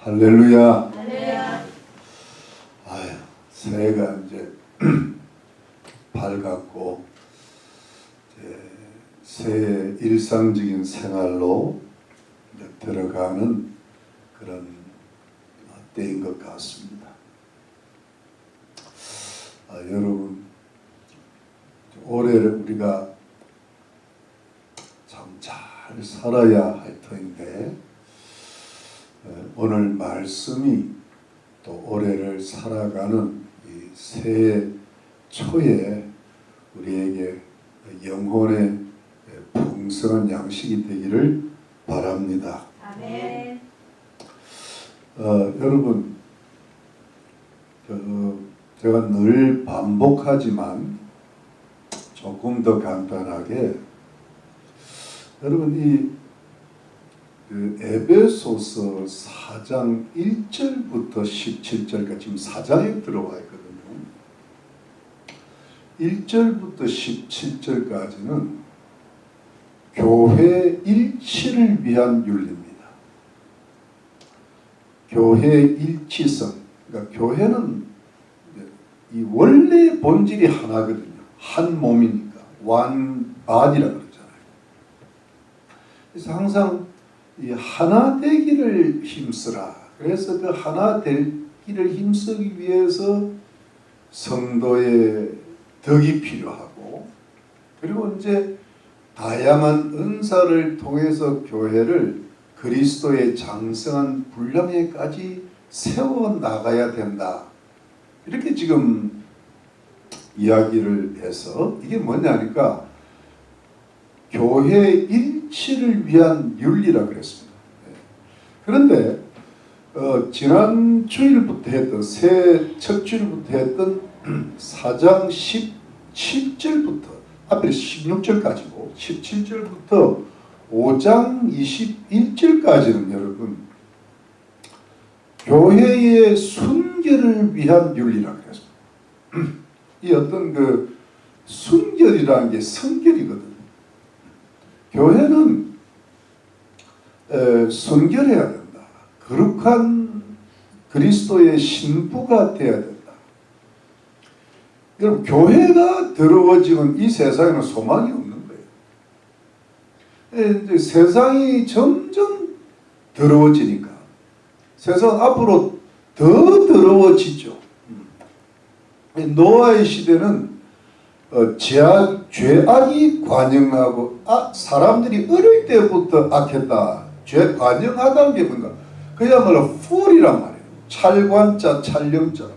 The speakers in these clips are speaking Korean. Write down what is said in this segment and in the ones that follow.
할렐루야. 할렐루야. 아유, 새해가 이제 밝았고 이제 새해 일상적인 생활로 이제 들어가는 그런 때인 것 같습니다. 여러분, 올해를 우리가 참 잘 살아야 할 터인데 오늘 말씀이 또 올해를 살아가는 이 새해 초에 우리에게 영혼의 풍성한 양식이 되기를 바랍니다. 아멘. 여러분, 제가 늘 반복하지만 조금 더 간단하게 여러분 그 에베소서 4장 1절부터 17절까지 지금 4장에 들어와 있거든요. 1절부터 17절까지는 교회 일치를 위한 윤리입니다. 교회의 일치성. 그러니까 교회는 이 원래 본질이 하나거든요. 한 몸이니까. one body라고 그러잖아요. 그래서 항상 이 하나 되기를 힘쓰라. 그래서 그 하나 되기를 힘쓰기 위해서 성도의 덕이 필요하고, 그리고 이제 다양한 은사를 통해서 교회를 그리스도의 장성한 분량에까지 세워 나가야 된다. 이렇게 지금 이야기를 해서 이게 뭐냐니까 교회 일치를 위한 윤리라 그랬습니다. 그런데 지난 주일부터 했던 새 첫 주일부터 했던 4장 17절부터 앞에 16절까지고 17절부터 5장 21절까지는 여러분 교회의 순결을 위한 윤리라 그랬습니다. 이 어떤 그 순결이라는 게 성결이거든요. 교회는 순결해야 된다. 거룩한 그리스도의 신부가 되어야 된다. 여러분, 교회가 더러워지면 이 세상에는 소망이 없는 거예요. 이제 세상이 점점 더러워지니까 세상 앞으로 더 더러워지죠. 노아의 시대는 죄악이 관영하고 사람들이 어릴 때부터 악했다. 죄 관영하다는 게 뭔가 그야말로 풀이란 말이에요. 찰관자, 찰령자.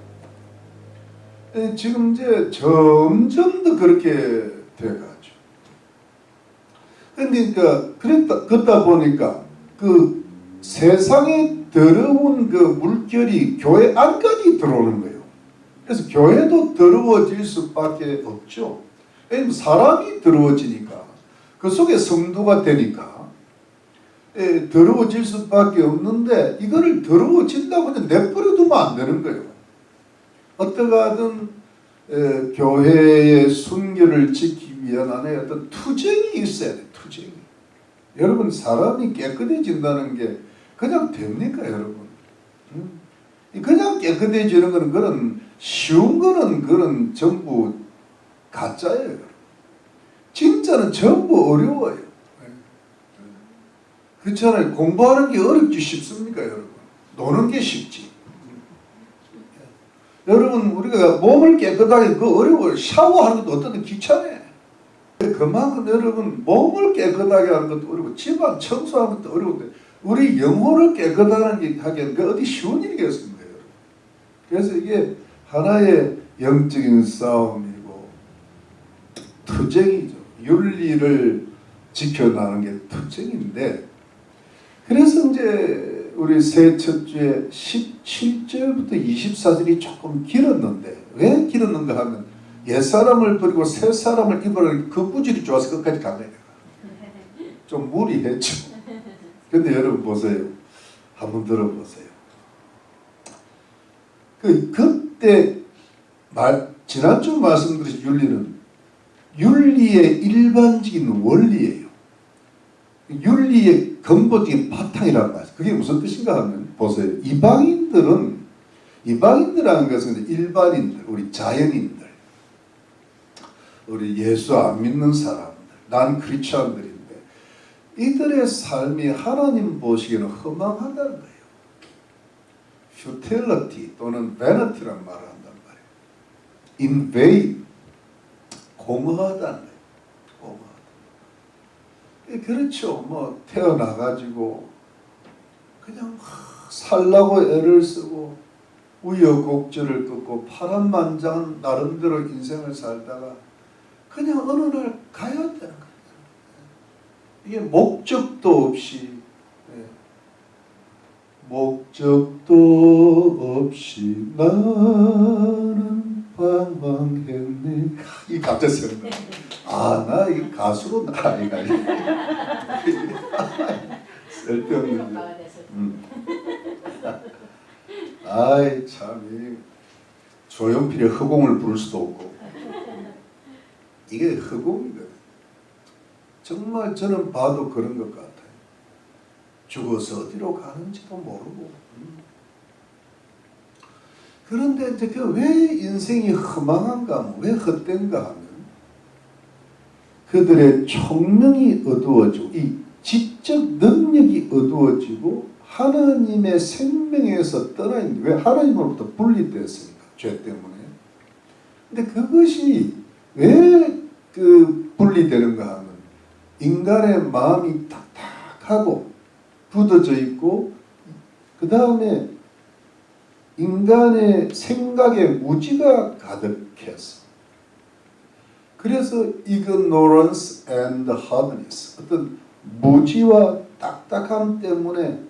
지금 이제 점점 더 그렇게 돼가죠. 그러니까 그러다 보니까 그 세상에 더러운 그 물결이 교회 안까지 들어오는 거예요. 그래서 교회도 더러워질 수밖에 없죠. 왜냐면 사람이 더러워지니까 그 속에 성도가 되니까 더러워질 수밖에 없는데 이거를 더러워진다고 그냥 내버려두면 안 되는 거예요. 어떠하든 교회의 순결을 지키기 위한 안에 어떤 투쟁이 있어야 돼요. 투쟁이. 여러분, 사람이 깨끗해진다는 게 그냥 됩니까, 여러분? 그냥 깨끗해지는 거는 그런 쉬운 거는 그런 전부 가짜예요. 진짜는 전부 어려워요. 그렇잖아요. 공부하는 게 어렵지 쉽습니까, 여러분? 노는 게 쉽지. 여러분, 우리가 몸을 깨끗하게 그거 어려워요. 샤워하는 것도 어떤 때 귀찮아요. 그만큼 여러분 몸을 깨끗하게 하는 것도 어렵고 집안 청소하는 것도 어려운데 우리 영혼을 깨끗하게 하기엔 그 어디 쉬운 일이겠습니까, 여러분? 그래서 이게 하나의 영적인 싸움이고 투쟁이죠. 윤리를 지켜나가는 게 투쟁인데, 그래서 이제 우리 새 첫 주에 17절부터 24절이 조금 길었는데, 왜 길었는가 하면 옛사람을 버리고 새사람을 입으라는 그 구절이 좋아서 끝까지 간 거예요. 좀 무리했죠. 근데 여러분 보세요. 한번 들어보세요. 그때 지난주 말씀드린 윤리는 윤리의 일반적인 원리예요. 윤리의 근본적인 바탕이란 말이에요. 그게 무슨 뜻인가 하면 보세요. 이방인들이라는 것은 일반인들, 우리 자연인들, 우리 예수 안 믿는 사람들, 난 크리스천들인데 이들의 삶이 하나님 보시기에는 허망하다는 거예요. futility 또는 vanity란 말을 한단 말이에요. in vain, 공허하다는 거예요. 공허하다. 그렇죠. 뭐 태어나가지고 그냥 살라고 애를 쓰고 우여곡절을 긋고 파란만장한 나름대로 인생을 살다가 그냥 어느 날 가야 되는 거예요. 이게 목적도 없이, 목적도 없이 나는 방황했네. 이 갑자기 생각나. 나 이 가수로 나이가 쓸데없는. 아이 참, 조용필의 허공을 부를 수도 없고 이게 허공이거든. 정말 저는 봐도 그런 것 같아요. 죽어서 어디로 가는지도 모르고. 그런데 이제 왜 인생이 허망한가 하면, 왜 헛된가 하면 그들의 총명이 어두워지고 이 지적 능력이 어두워지고 하나님의 생명에서 떠나 있는, 왜 하나님으로부터 분리됐으니까, 죄 때문에. 근데 그것이 왜 그 분리되는가 하면 인간의 마음이 탁탁하고 굳어져 있고 그 다음에 인간의 생각에 무지가 가득해서, 그래서 ignorance and hardness, 어떤 무지와 딱딱함 때문에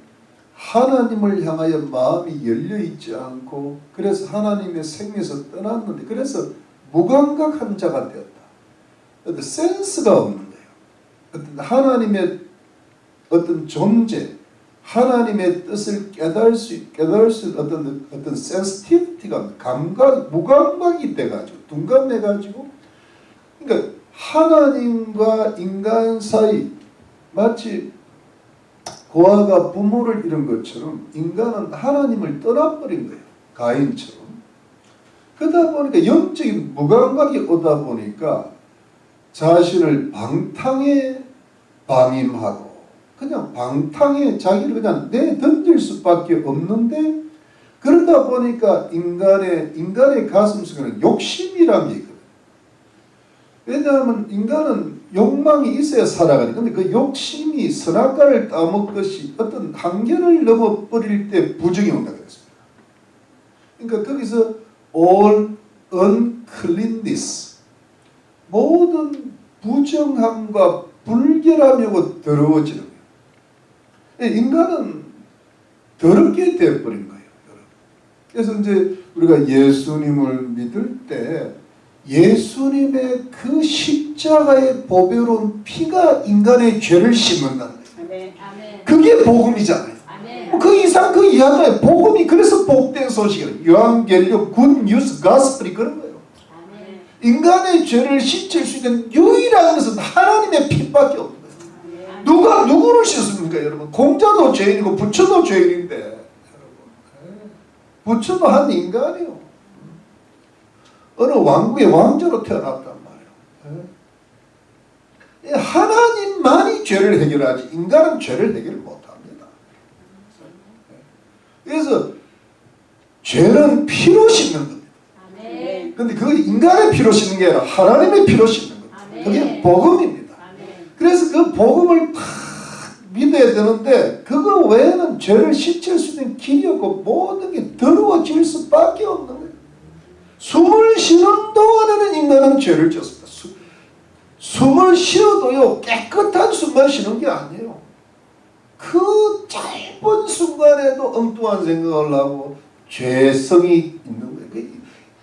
하나님을 향하여 마음이 열려있지 않고, 그래서 하나님의 생명에서 떠났는데, 그래서 무감각한 자가 되었다. 어떤 센스가 없는 거예요. 어떤 하나님의 어떤 존재, 하나님의 뜻을 깨달을 수 어떤 센스티비티가, 감각, 무감각이 돼가지고 둔감해가지고, 그러니까 하나님과 인간 사이, 마치 고아가 부모를 잃은 것처럼 인간은 하나님을 떠나버린 거예요. 가인처럼. 그러다 보니까 영적인 무감각이 오다 보니까 자신을 방탕에 방임하고 그냥 방탕에 자기를 그냥 내던질 수밖에 없는데, 그러다 보니까 인간의 가슴 속에는 욕심이란 게 있거든요. 왜냐하면 인간은 욕망이 있어야 살아가니까. 근데 그 욕심이 선악과를 따먹듯이 어떤 한계를 넘어버릴 때 부정이 온다고 했습니다. 그러니까 거기서 all uncleanness, 모든 부정함과 불결함이 오고 더러워지는 거예요. 인간은 더럽게 되어버린 거예요. 그래서 이제 우리가 예수님을 믿을 때 예수님의 그 십자가의 보배로운 피가 인간의 죄를 씻는다는 거예요. 그게 복음이잖아요. 그 이상 그 이하도 복음이, 그래서 복된 소식이에요. 요한계시록 굿뉴스 가스펠이 그런 거예요. 인간의 죄를 씻을 수 있는 유일한 것은 하나님의 피밖에 없는 거예요. 누가 누구를 씻습니까, 여러분? 공자도 죄인이고 부처도 죄인인데, 여러분, 부처도 한 인간이요. 어느 왕국의 왕자로 태어났단 말이에요. 하나님만이 죄를 해결하지 인간은 죄를 해결 못합니다. 그래서 죄는 피로 씻는 겁니다. 그런데 그 인간의 피로 씻는 게 아니라 하나님의 피로 씻는 겁니다. 그게 복음입니다. 그래서 그 복음을 팍 믿어야 되는데, 그거 외에는 죄를 씻을 수 있는 길이 없고 모든 게 더러워질 수밖에 없는 거예요. 숨을 쉬는 동안에는 인간은 죄를 졌습니다. 숨을 쉬어도요, 깨끗한 숨만 쉬는 게 아니에요. 그 짧은 순간에도 엉뚱한 생각을 하고 죄성이 있는 거예요.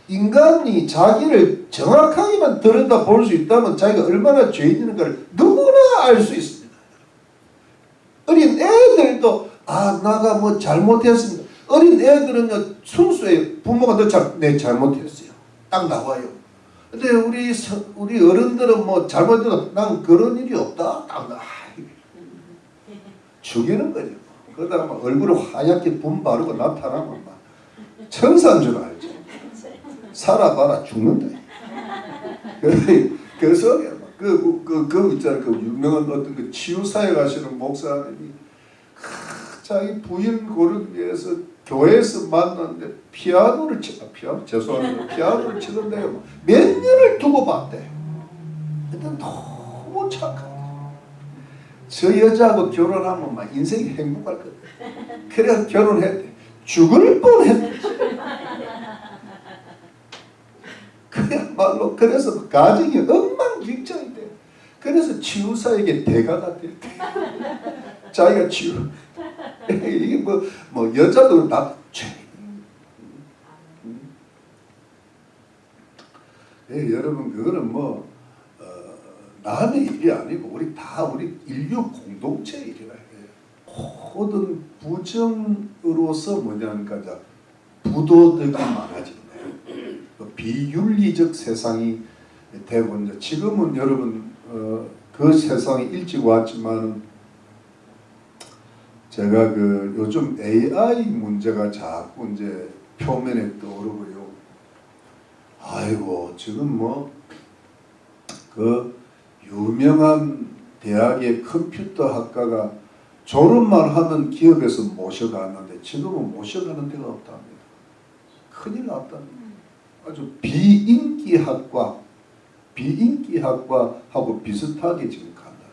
인간이 자기를 정확하게만 들여다볼 수 있다면 자기가 얼마나 죄인인가를 누구나 알 수 있습니다. 어린 애들도 나가 뭐 잘못했습니다. 어린 애들은요, 순수해요. 부모가 내 잘못했어요. 딱 나와요. 근데 우리 어른들은 뭐 잘못해도 난 그런 일이 없다. 딱 나. 죽이는 거죠. 그러다가 막 얼굴에 하얗게 분 바르고 나타나면 막 천사인 줄 알죠. 살아봐라 죽는다. 그래서 그 있잖아요. 그 유명한 어떤 그 치유사에 가시는 목사님이 자기 부인 고르기 위해서 교회에서 만났는데 피아노를 치는데요. 몇 년을 두고 봤대요. 근데 너무 착하대. 저 여자하고 결혼하면 막 인생이 행복할 것 같아. 그래서 결혼했대. 죽을 뻔했대. 그야말로 그래서 가정이 엉망진창이 돼. 그래서 치유사에게 대가가 됐대. 자기가 치유. 이게 뭐 여자도 나 죄. 여러분 그거는 남의 일이 아니고 우리 인류 공동체 일이라 해요. 모든 부정으로서 뭐냐니까 부도덕이 많아지는 거예요. 비윤리적 세상이 되고 이제 지금은 여러분 그 세상이 일찍 왔지만 제가 그 요즘 AI 문제가 자꾸 이제 표면에 떠오르고요. 아이고 지금 그 유명한 대학의 컴퓨터 학과가 졸업만 하면 기업에서 모셔갔는데 지금은 모셔가는 데가 없답니다. 큰일 났답니다. 아주 비인기학과하고 비슷하게 지금 간다.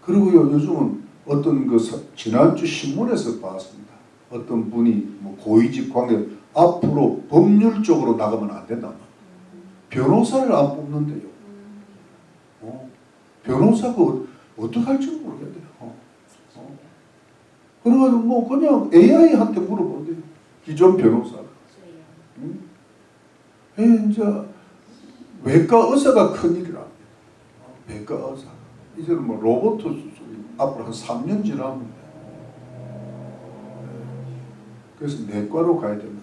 그리고요 요즘은 어떤 지난주 신문에서 봤습니다. 어떤 분이 고위직 관계 앞으로 법률 쪽으로 나가면 안 된다. 변호사를 안 뽑는데요. 변호사가 어떻게 할지 모르겠네요. 그래가지고 그냥 AI한테 물어보는데요. 기존 변호사가. 이제 외과 의사가 큰일이랍니다. 외과 의사. 이제는 로봇 수술이 앞으로 한 3년 지나면 그래서 내과로 가야 된다.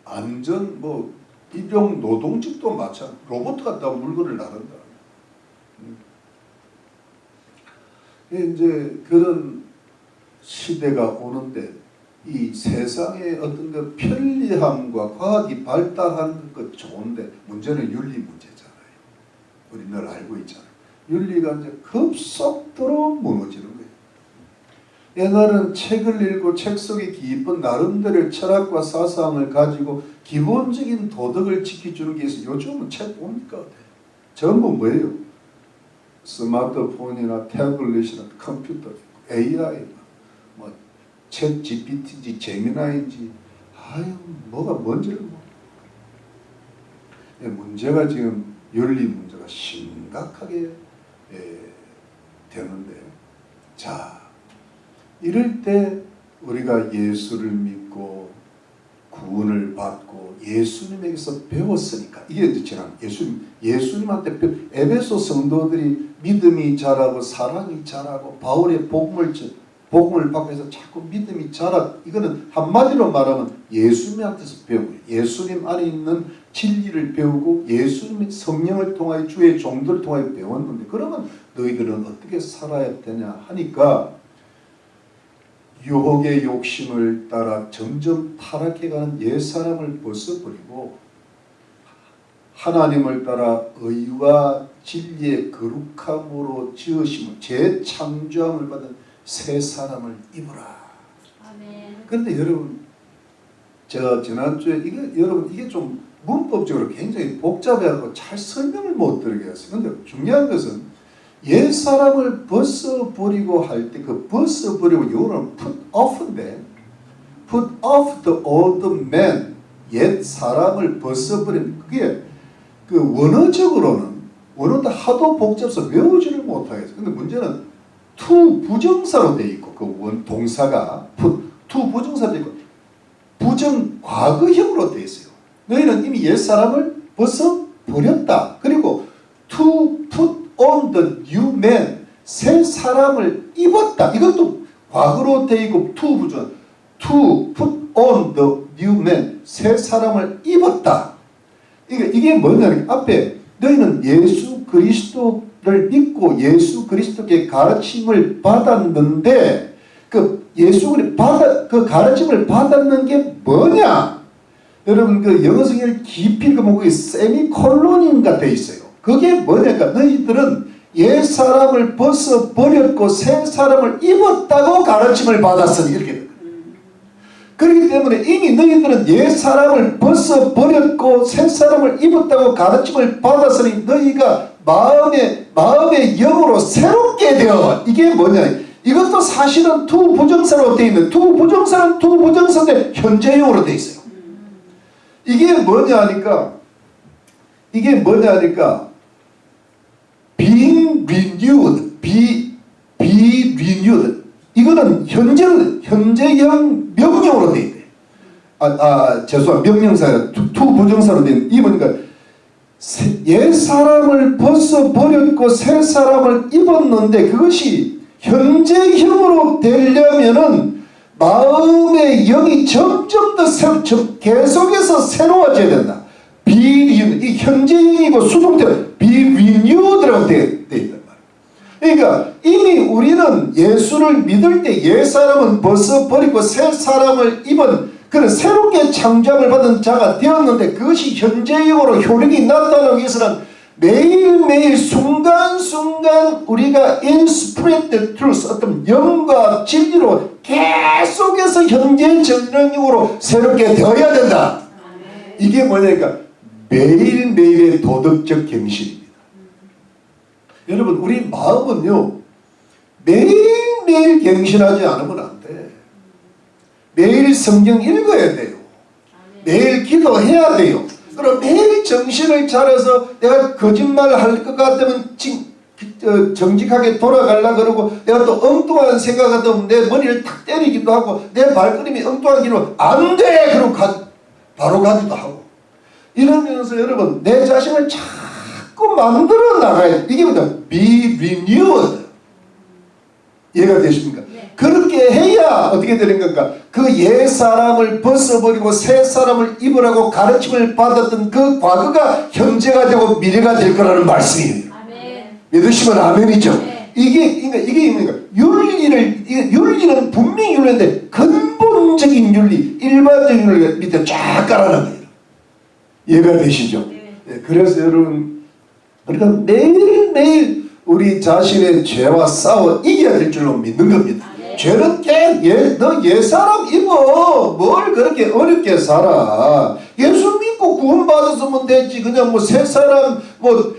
안전 일용 노동직도 마찬가지. 로봇 갖다 물건을 나른다. 이제 그런 시대가 오는데 이 세상의 어떤 그 편리함과 과학이 발달하는 것 좋은데 문제는 윤리 문제잖아요. 우리 늘 알고 있잖아요. 윤리가 이제 급속도로 무너지는 거예요. 옛날은 책을 읽고 책 속에 깊은 나름대로의 철학과 사상을 가지고 기본적인 도덕을 지켜주는 게 있어요. 요즘은 책 뭡니까? 전부 뭐예요? 스마트폰이나 태블릿이나 컴퓨터, AI, 챗 GPT인지 제미나인지 뭐가 뭔지를 문제가 지금 윤리 문제가 심각하게 되는데 자 이럴 때 우리가 예수를 믿고 구원을 받고 예수님에게서 배웠으니까 이게 이제 지난 예수님한테 에베소 성도들이 믿음이 자라고 사랑이 자라고 바울의 복음을 받고 해서 자꾸 믿음이 자라. 이거는 한마디로 말하면 예수님한테서 배우고 예수님 안에 있는 진리를 배우고 예수님의 성령을 통하여 주의 종들을 통하여 배웠는데 그러면 너희들은 어떻게 살아야 되냐 하니까 유혹의 욕심을 따라 점점 타락해가는 옛사람을 벗어버리고 하나님을 따라 의와 진리의 거룩함으로 지으심을 재창조함을 받은 새 사람을 입으라. 아멘. 그런데 여러분 제가 지난주에 이게 좀 문법적으로 굉장히 복잡해서 잘 설명을 못 드리겠어요. 그런데 중요한 것은 옛 사람을 벗어버리고 할 때 그 벗어버리고 영어로는 put off인데 put off the old man 옛 사람을 벗어버리는 그게 그 원어도 하도 복잡해서 외우지를 못하겠어요. 근데 문제는 to 부정사로 돼 있고 그 동사가 to 부정사로 돼 있고 부정 과거형으로 돼 있어요. 너희는 이미 옛 사람을 벗어버렸다. 그리고 to put on the new man 새 사람을 입었다. 이것도 과거로 돼 있고 to 부정 to put on the new man 새 사람을 입었다. 이게 뭐냐면 앞에 너희는 예수 그리스도를 믿고 예수 그리스도께 가르침을 받았는데 그 그 가르침을 받았는 게 뭐냐? 여러분 그 영어 성경을 깊이 읽어보면 세미콜론인가 돼 있어요. 그게 뭐냐니까 너희들은 옛 사람을 벗어버렸고 새 사람을 입었다고 가르침을 받았으니 이렇게 돼요. 그렇기 때문에 이미 너희들은 옛 사람을 벗어버렸고 새 사람을 입었다고 가르침을 받았으니 너희가 마음의 영으로 새롭게 되어 이게 뭐냐? 이것도 사실은 투 부정사로 되어 있는 투 부정사는 투 부정사인데 현재형으로 되어 있어요. 이게 뭐냐 하니까 being renewed, be renewed. 이거는 현재형 명령으로 되어 있대. 죄송합니다. 명령사가 투 부정사로 되어 있는. 이 보니까 옛 사람을 벗어버렸고 새 사람을 입었는데 그것이 현재형으로 되려면은 마음의 영이 점점 더 계속해서 새로워져야 된다. 이 현재형이고 수동태 be renewed라고 되어 있단 말이에요. 그러니까 이미 우리는 예수를 믿을 때 옛 사람은 벗어버리고 새 사람을 입은 그런 새롭게 창조함을 받은 자가 되었는데 그것이 현재형으로 효력이 나타나기 위해서는 매일매일 순간순간 우리가 in spirit the truth 어떤 영과 진리로 계속해서 현재 전능력으로 새롭게 되어야 된다. 이게 뭐냐니까 매일매일의 도덕적 갱신입니다. 여러분 우리 마음은요 매일매일 갱신하지 않으면 안 돼. 매일 성경 읽어야 돼요. 매일 기도해야 돼요. 그럼 매일 정신을 차려서 내가 거짓말 할 것 같으면 정직하게 돌아가려고 그러고 내가 또 엉뚱한 생각 같으면 내 머리를 탁 때리기도 하고 내 발걸음이 엉뚱한 길로 안 돼! 그러고 바로 가기도 하고 이러면서 여러분 내 자신을 자꾸 만들어 나가야 돼. 이게 뭐냐? Be renewed. 이해가 되십니까? 네. 그렇게 해야 어떻게 되는 건가? 그 옛 사람을 벗어버리고 새 사람을 입으라고 가르침을 받았던 그 과거가 현재가 되고 미래가 될 거라는 말씀이에요. 아멘. 믿으시면 아멘이죠. 네. 이게 뭡니까? 윤리는 분명히 윤리인데 근본적인 윤리, 일반적인 윤리 밑에 쫙 깔아놓은 거예요. 이해가 되시죠? 네. 네. 그래서 여러분 우리가 매일매일 우리 자신의 죄와 싸워 이겨야 될 줄로 믿는 겁니다. 죄는 너 옛사람 입어. 뭘 그렇게 어렵게 살아. 예수 믿고 구원받았으면 되지. 그냥 뭐 새사람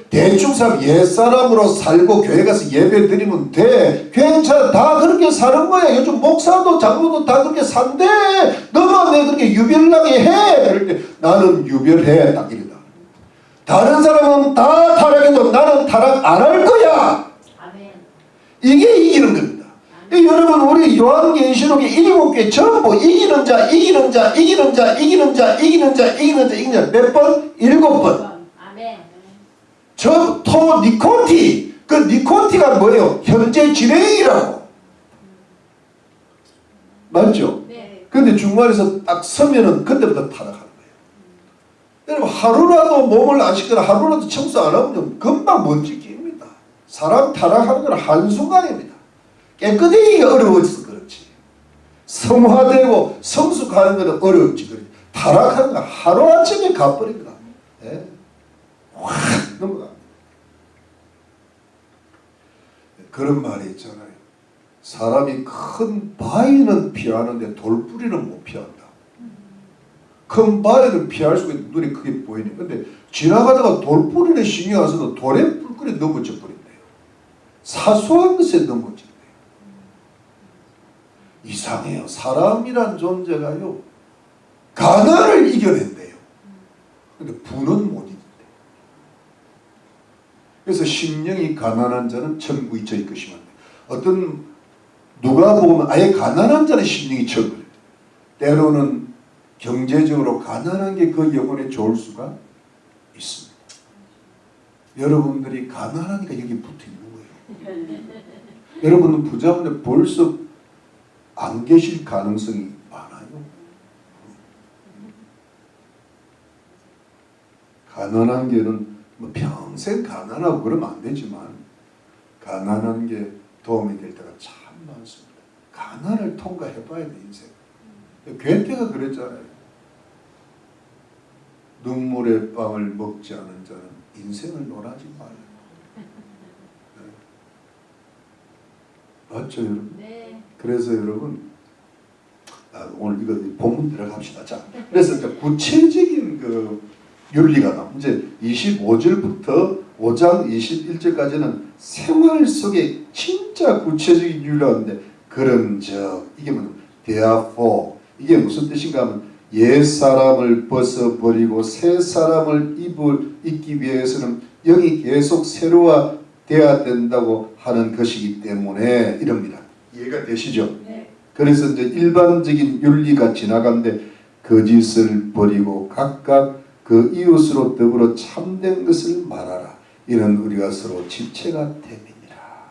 대충 살면 옛사람으로 살고 교회 가서 예배 드리면 돼. 괜찮아. 다 그렇게 사는 거야. 요즘 목사도 장로도 다 그렇게 산대. 너만 왜 그렇게 유별나게 해. 그럴 때 나는 유별해. 딱 이러다. 다른 사람은 다 타락해도 나는 타락 안 할 거야. 아멘. 이게 이기는 겁니다. 여러분 우리 요한계시록의 7개 전부 이기는 자 몇 번? 7번. 아멘. 저 니콘티. 그 니콘티가 뭐예요? 현재 진행이라고. 맞죠? 네. 근데 중간에서 딱 서면은 그때부터 타락하는 거예요. 여러분 하루라도 몸을 안 씻거나 하루라도 청소 안 하면 금방 먼지 낍니다. 사람 타락하는 건 한순간입니다. 깨끗하기가 어려워져서 그렇지. 성화되고 성숙하는 것은 어렵지. 그렇지. 타락하는 건 하루아침에 가버립니다. 예? 확 넘어갑니다. 그런 말이 있잖아요. 사람이 큰 바위는 피하는데 돌뿌리는 못 피한다. 큰 바위는 피할 수가 있는데 눈이 크게 보이네. 근데 지나가다가 돌뿌리는 신경 안 써도 돌에 불끈이 넘어져 버린대요. 사소한 것에 넘어져. 이상해요. 사람이란 존재가요 가난을 이겨낸대요. 근데 부는 못 이긴대요. 그래서 심령이 가난한 자는 천국이 저희 것이면 어떤 누가 보면 아예 가난한 자는 심령이 천국이래요. 때로는 경제적으로 가난한 게 그 영혼에 좋을 수가 있습니다. 여러분들이 가난하니까 여기 붙어 있는 거예요. 여러분은 부자분들 벌써 안 계실 가능성이 많아요. 가난한 게는 뭐 평생 가난하고 그러면 안 되지만 가난한 게 도움이 될 때가 참 많습니다. 가난을 통과해봐야 돼 인생. 괴테가 그랬잖아요. 눈물의 빵을 먹지 않은 자는 인생을 논하지 말라. 네. 맞죠 여러분? 네. 그래서 여러분 오늘 이거 본문 들어갑시다. 자, 그래서 이제 구체적인 그 윤리가 나옵니다. 이제 25절부터 5장 21절까지는 생활 속에 진짜 구체적인 윤리가 있는데 그런즉 이게 뭐냐? therefore 이게 무슨 뜻인가 하면 옛 사람을 벗어버리고 새 사람을 입기 위해서는 영이 계속 새로워돼야 된다고 하는 것이기 때문에 이럽니다. 이해가 되시죠? 네. 그래서 이제 일반적인 윤리가 지나간데 거짓을 버리고 각각 그 이웃으로 더불어 참된 것을 말하라. 이는 우리가 서로 지체가 됨이니라.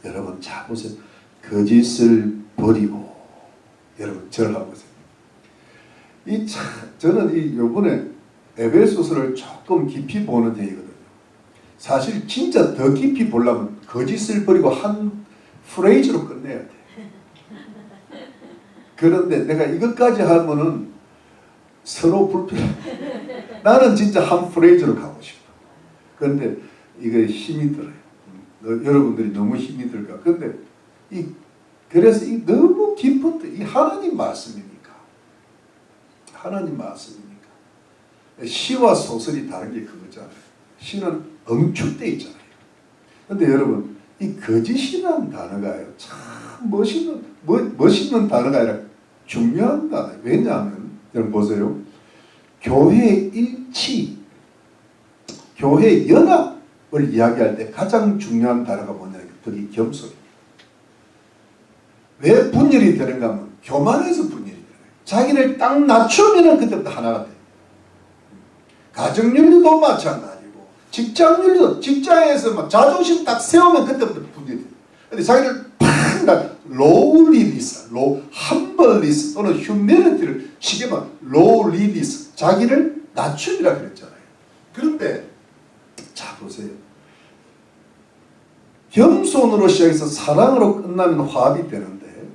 여러분 자 보세요. 거짓을 버리고 여러분 저를 한번 보세요. 저는 요번에 에베소서를 조금 깊이 보는 데이거든요. 사실 진짜 더 깊이 보려면 거짓을 버리고 한 프레이즈로 끝내야 돼. 그런데 내가 이것까지 하면은 서로 불편해. 나는 진짜 한 프레이즈로 가고 싶어. 그런데 이게 힘이 들어요. 여러분들이 너무 힘이 들까. 그런데 그래서 너무 깊은 이 하나님 말씀이니까. 하나님 말씀이니까. 시와 소설이 다른 게 그거잖아요. 시는 응축돼 있잖아요. 그런데 여러분 이 거짓이라는 단어가요. 참 멋있는 단어가 아니라 중요한 단어예요. 왜냐하면 여러분 보세요. 교회 일치, 교회 연합을 이야기할 때 가장 중요한 단어가 뭐냐면 그게 겸손입니다. 왜 분열이 되는가 하면 교만해서 분열이 되는 거예요. 자기를 딱 낮추면 그때부터 하나가 돼요. 가정윤리도 마찬가지고 직장윤리도 직장에서 막 자존심 딱 세우면 그때부터 분열이 돼요. 근데 자기를 팍 로우리니스, 함벌리스 또는 휴메니티를 쉽게 말하면 로우리니스 자기를 낮춤이라 그랬잖아요. 그런데 자 보세요. 겸손으로 시작해서 사랑으로 끝나면 화합이 되는데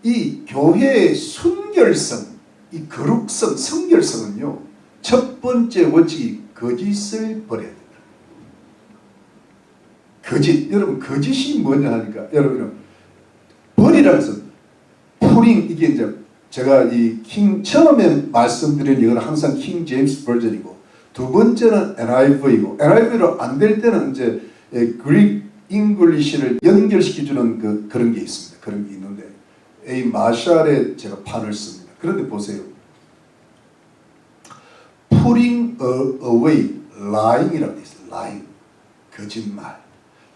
이 교회의 순결성, 이 거룩성, 성결성은요. 첫 번째 원칙이 거짓을 버려야 된다. 거짓. 여러분 거짓이 뭐냐 하니까 여러분 버리라는 것은 putting 이게 이제 제가 처음에 말씀드린 이건 항상 킹 제임스 버전이고 두 번째는 NIV이고 NIV로 안 될 때는 이제 그릭 잉글리시를 연결시켜주는 그런 게 있습니다. 그런 게 있는데 이 마샬에 제가 판을 씁니다. 그런데 보세요. putting away lying이라고 되어 있어요. lying 거짓말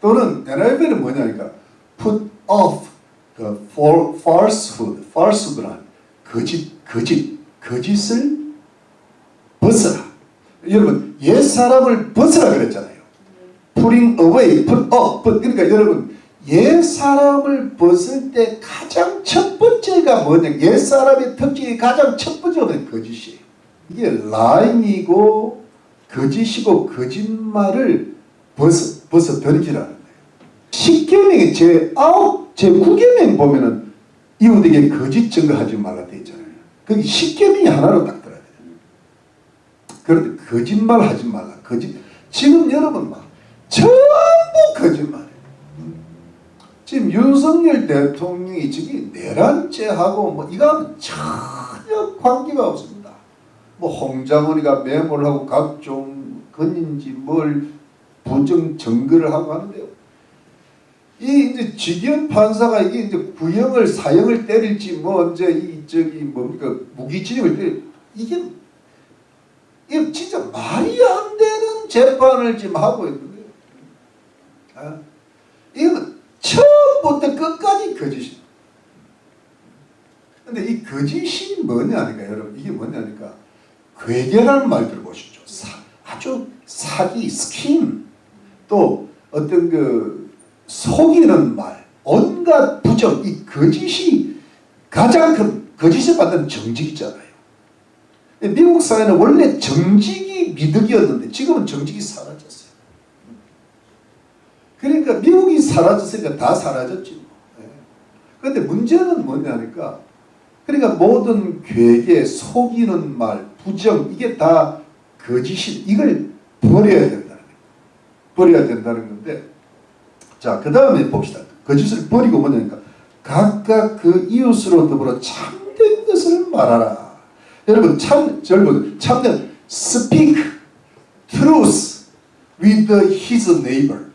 또는 NIV는 뭐냐니까 put off falsehood란 거짓을 벗어라. 여러분 옛 사람을 벗어라 그랬잖아요. putting away, put off. 그러니까 여러분 옛 사람을 벗을 때 가장 첫 번째가 뭐냐? 옛 사람의 특징이 가장 첫 번째가 거짓이에요. 이게 lying이고 거짓이고 거짓말을 벗어버리지라는 거예요. 10계명의 제9계명 보면은 이웃에게 거짓 증거하지 말라 되어 있잖아요. 거기 10계명이 하나로 딱 들어야 돼요. 그런데 거짓말 하지 말라. 지금 여러분 막 전부 거짓말이에요. 지금 윤석열 대통령이 저기 내란죄하고 뭐 이거하고 전혀 관계가 없습니다. 뭐 홍장원이가 메모를 하고 각종 건인지 뭘 부정 증거를 하고 하는데요. 이 이제 지기현 판사가 이게 이제 구형을 사형을 때릴지 뭐 이제 뭡니까 무기징역을 때릴 이게 진짜 말이 안 되는 재판을 지금 하고 있는 거예요. 이건 처음부터 끝까지 거짓이에요. 근데 이 거짓이 뭐냐니까 여러분 이게 뭐냐니까 괴계라는 말 들어보시죠. 아주 사기 스킨 또 어떤 속이는 말 온갖 부정 이 거짓이 가장 큰 거짓을 받는 정직이잖아요. 미국 사회는 원래 정직이 정직이 미덕이었는데 지금은 정직이 사라졌어요. 그러니까 미국이 사라졌으니까 다 사라졌지. 그런데 문제는 뭐냐니까, 그러니까 모든 괴계, 속이는 말, 부정, 이게 다 거짓이, 이걸 버려야 된다는 거예요. 버려야 된다는 건데, 자, 그 다음에 봅시다. 거짓을 버리고 뭐냐니까, 각각 그 이웃으로 더불어 참된 것을 말하라. 여러분, 참된, speak truth with his neighbor.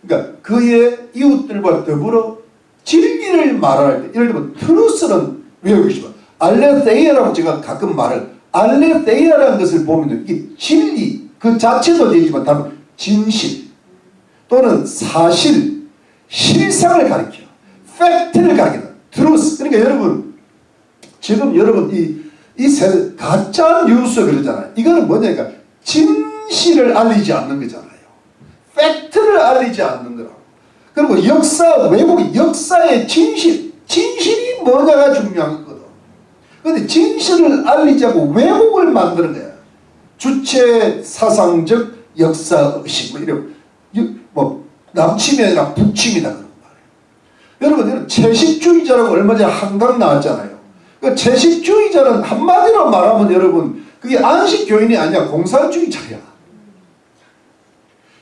그러니까 그의 이웃들과 더불어 진리를 말할 때, 예를 들면 truth는 외우시면 알레테이아라고 제가 가끔 말을, 알레테이아라는 것을 보면 이게 진리 그 자체도 되지만 다른 진실 또는 사실, 실상을 가리켜, 팩트를 가리킨다. truth. 그러니까 여러분, 지금 여러분 가짜 뉴스 그러잖아요. 이거는 뭐냐니까 진실을 알리지 않는 거잖아요. 팩트를 알리지 않는 거라고. 그리고 역사, 왜곡이 역사의 진실이 뭐냐가 중요한 거거든. 그런데 진실을 알리자고 왜곡을 만드는 거야. 주체 사상적 역사 의식 뭐 이런 뭐 남침이 아니라 북침이다 그런 말이에요. 여러분 채식주의자라고 얼마 전에 한강 나왔잖아요. 그 채식주의자는 한마디로 말하면 여러분 그게 안식교인이 아니야, 공산주의자야.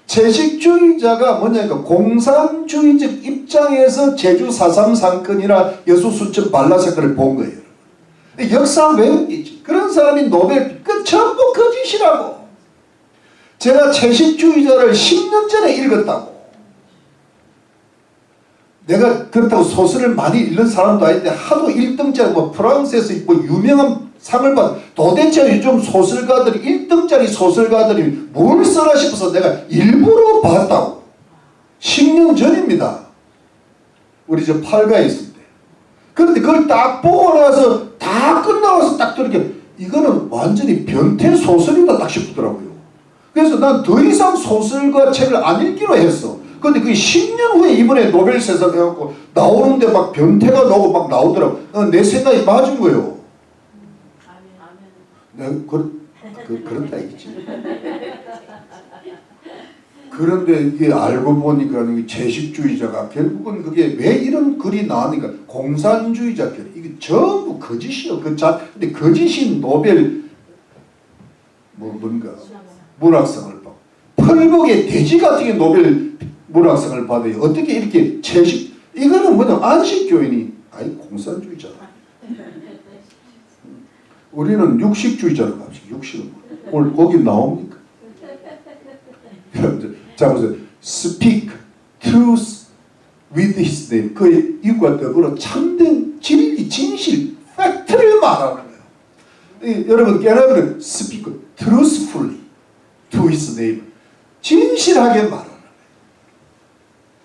채식주의자가 뭐냐니까 공산주의적 입장에서 제주 4.3 사건이나 여수 수천 반라 사건을 본 거예요. 역사 왜곡이지. 그런 사람이 노벨, 그 전부 거짓이라고. 제가 채식주의자를 10년 전에 읽었다고. 내가 그렇다고 소설을 많이 읽는 사람도 아닌데 하도 1등짜리 뭐 프랑스에서 뭐 유명한 상을 받은, 도대체 요즘 소설가들이 1등짜리 소설가들이 뭘 써라 싶어서 내가 일부러 봤다고. 10년 전입니다. 우리 저 팔가에 있을 때. 그런데 그걸 딱 보고 나서 다 끝나고서 딱 들으니까 이거는 완전히 변태 소설이다 딱 싶더라고요. 그래서 난 더 이상 소설과 책을 안 읽기로 했어. 근데 그게 10년 후에 이번에 노벨상을 해갖고 나오는데 막 변태가 나오고 막 나오더라고. 내 생각이 맞은 거예요. 내가 그렇다 이거지. 그런데 이게 알고 보니까 채식주의자가 결국은 그게 왜 이런 글이 나왔는가? 공산주의자 글. 이게 전부 거짓이요. 근데 거짓인 노벨 뭔가 문학상을 받고 펄벅의 돼지 같은 게 노벨 문학상을 받아요. 어떻게 이렇게 채식, 이거는 뭐냐, 안식교인이 아니 공산주의자다. 우리는 육식주의자로 갑시다. 육식은 오늘 거기 나옵니까? 자 보세요. Speak truth with his name. 그의 이웃과 더불어 참된 진리, 진실, 팩트를 말하는 거예요. 여러분 깨달으면 speak truthfully to his name. 진실하게 말하는 거예요.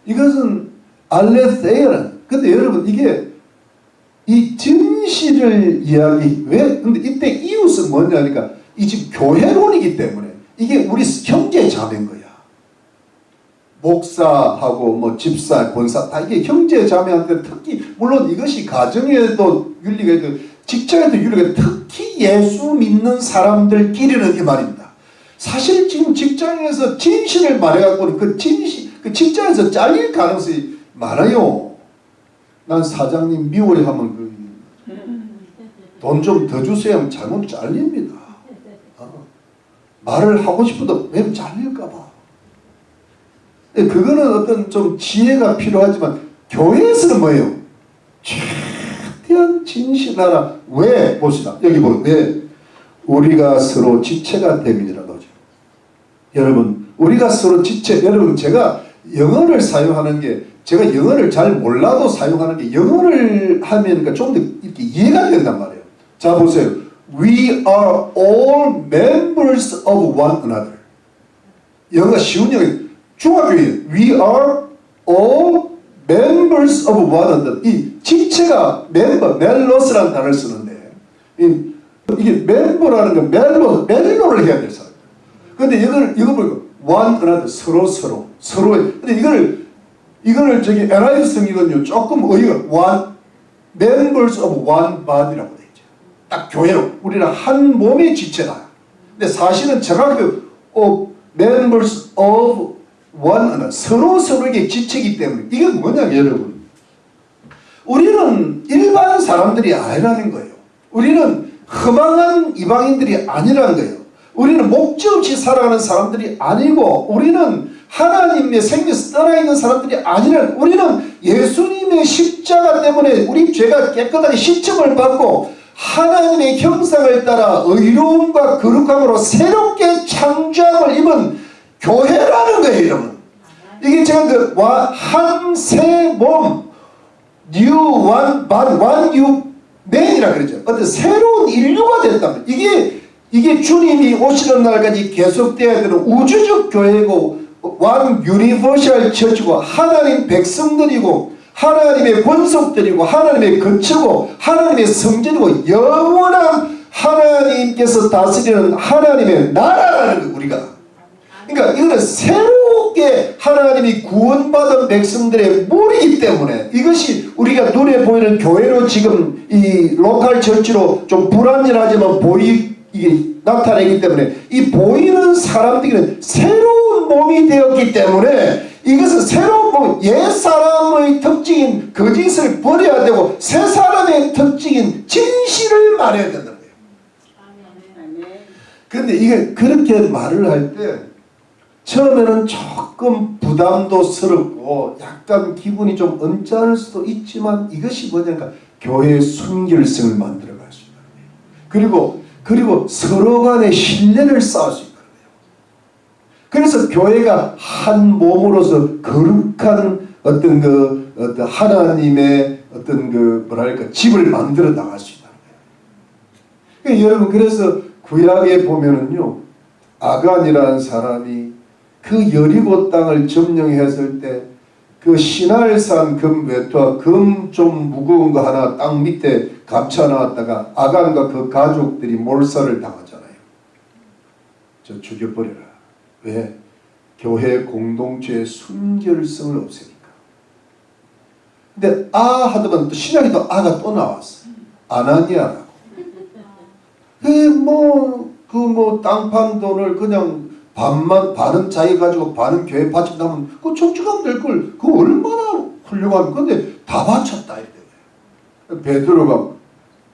이것은 알레세이라는. 근데 여러분 이게 이 진실을 이야기 왜? 근데 이때 이웃은 뭐냐니까 이 지금 교회론이기 때문에 이게 우리 형제 자매인 거야. 목사하고 뭐 집사, 권사 다 이게 형제 자매한테 특히 물론 이것이 가정에도 윤리가 있고 직장에도 윤리가 있고 특히 예수 믿는 사람들끼리는 이 말입니다. 사실 지금 직장에서 진실을 말해갖고는 그 진실 그 직장에서 잘릴 가능성이 많아요. 난 사장님 미워해 하면 돈 좀 더 주세요 하면 잘못 잘립니다. 말을 하고 싶어도 왜 잘릴까봐. 그거는 어떤 좀 지혜가 필요하지만 교회에서는 뭐예요? 최대한 진실하라. 왜? 봅시다. 여기 보면 왜? 우리가 서로 지체가 됨이니라도 하죠. 여러분 우리가 서로 지체, 여러분 제가 영어를 사용하는 게 제가 영어를 잘 몰라도 사용하는 게 영어를 하면 그러니까 좀 더 이렇게 이해가 된단 말이에요. 자 보세요. We are all members of one another. 영어가 쉬운 영어. 중학교에 We are all members of one another. 이 지체가 멤버, 멜로스라는 단어를 쓰는데 이게 멤버라는 건 멜로를 해야 될 사람. 근데 이거 보니까 one another 서로의. 근데 이거를 저기 NIV 성경은요 조금 어이가 one members of one body라고 돼 있죠. 딱 교회로 우리는 한 몸의 지체다. 근데 사실은 정확히 members of one another, 서로 서로에게 지치기 때문에 이게 뭐냐 여러분. 우리는 일반 사람들이 아니라는 거예요. 우리는 허망한 이방인들이 아니라는 거예요. 우리는 목적 없이 살아가는 사람들이 아니고 우리는 하나님의 생명에서 떠나 있는 사람들이 아니라 우리는 예수님의 십자가 때문에 우리 죄가 깨끗하게 씻음을 받고 하나님의 형상을 따라 의로움과 거룩함으로 새롭게 창조함을 입은 교회라는 거예요, 여러분. 이게 제가 그 한 새 몸, new one body, one new man이라 그러죠. 어떤 새로운 인류가 됐다면 이게 주님이 오시는 날까지 계속돼야 되는 우주적 교회고 one universal church고 하나님 백성들이고 하나님의 권속들이고 하나님의 거처고 하나님의 성전이고 영원한 하나님께서 다스리는 하나님의 나라라는 거예요, 우리가. 그러니까 이거는 새롭게 하나님이 구원받은 백성들의 무리이기 때문에 이것이 우리가 눈에 보이는 교회로 지금 이 로컬 처치로 좀 불안전하지만 이게 나타내기 때문에 이 보이는 사람들은 새로운 몸이 되었기 때문에 이것은 새로운 몸, 옛 사람의 특징인 거짓을 버려야 되고 새 사람의 특징인 진실을 말해야 된다는 거예요. 그런데 이게 그렇게 말을 할 때 처음에는 조금 부담도스럽고 약간 기분이 좀 언짢을 수도 있지만 이것이 뭐냐니까 교회의 순결성을 만들어갈 수 있는 거예요. 그리고 서로 간의 신뢰를 쌓을 수 있는 거예요. 그래서 교회가 한 몸으로서 거룩한 어떤 하나님의 어떤 집을 만들어 나갈 수 있다는 거예요. 그러니까 여러분, 그래서 구약에 보면은요, 아간이라는 사람이 그 여리고 땅을 점령했을 때 그 시날산 금 외투와 금 좀 무거운 거 하나 땅 밑에 감춰 놨다가 아간과 그 가족들이 몰살을 당하잖아요. 저 죽여버려라. 왜? 교회 공동체의 순결성을 없애니까. 근데 하더만 또 신약에 또 아가 또 나왔어. 아나니아라고. 땅 판 돈을 그냥 반은 자기 가지고 반은 교회 바친다면 그거 청축하면 될 걸. 그거 얼마나 훌륭한 건데 다 바쳤다 이래. 베드로가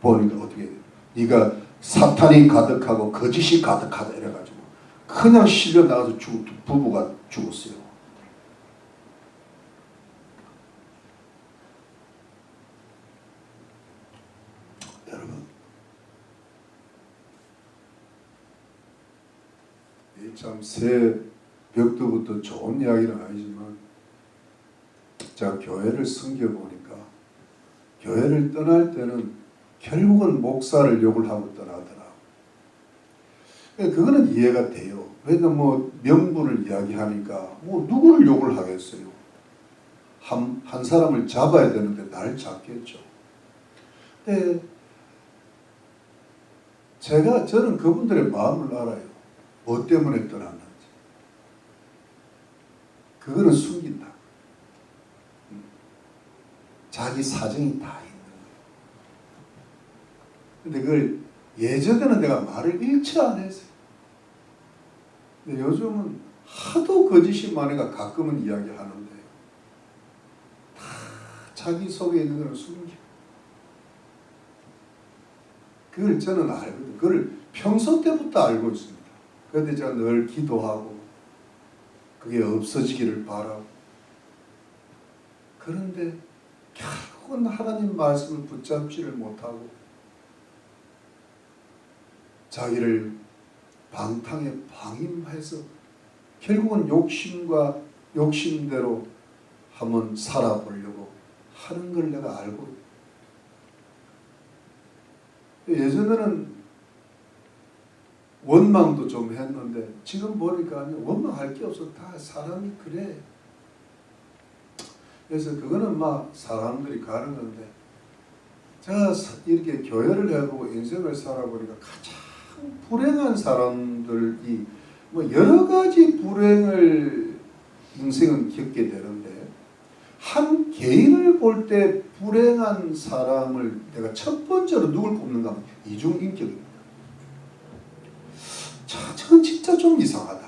보니까 어떻게 돼? 네가 사탄이 가득하고 거짓이 가득하다 이래가지고 그냥 실려 나가서 부부가 죽었어요. 여러분, 참 새벽도부터 좋은 이야기는 아니지만 제가 교회를 섬겨보니까 교회를 떠날 때는 결국은 목사를 욕을 하고 떠나더라. 그거는 이해가 돼요. 왜냐면 명분을 이야기하니까 누구를 욕을 하겠어요. 한 사람을 잡아야 되는데 나를 잡겠죠. 근데 저는 그분들의 마음을 알아요. 뭐 때문에 떠났는지. 그거는 숨긴다. 자기 사정이 다 있는 거예요. 근데 그걸 예전에는 내가 말을 일치 안 했어요. 근데 요즘은 하도 거짓이 많으니까 가끔은 이야기하는데 다 자기 속에 있는 걸 숨겨. 그걸 저는 알거든요. 그걸 평소 때부터 알고 있습니다. 그런데 제가 늘 기도하고 그게 없어지기를 바라고. 그런데 결국은 하나님 말씀을 붙잡지를 못하고 자기를 방탕에 방임해서 결국은 욕심대로 한번 살아보려고 하는 걸 내가 알고 있어요. 예전에는 원망도 좀 했는데 지금 보니까 원망할 게 없어. 다 사람이 그래. 그래서 그거는 막 사람들이 가는 건데 제가 이렇게 교회를 해보고 인생을 살아보니까 가장 불행한 사람들이 여러 가지 불행을 인생은 겪게 되는데 한 개인을 볼 때 불행한 사람을 내가 첫 번째로 누굴 꼽는가 하면 이중인격입니다. 참 진짜 좀 이상하다.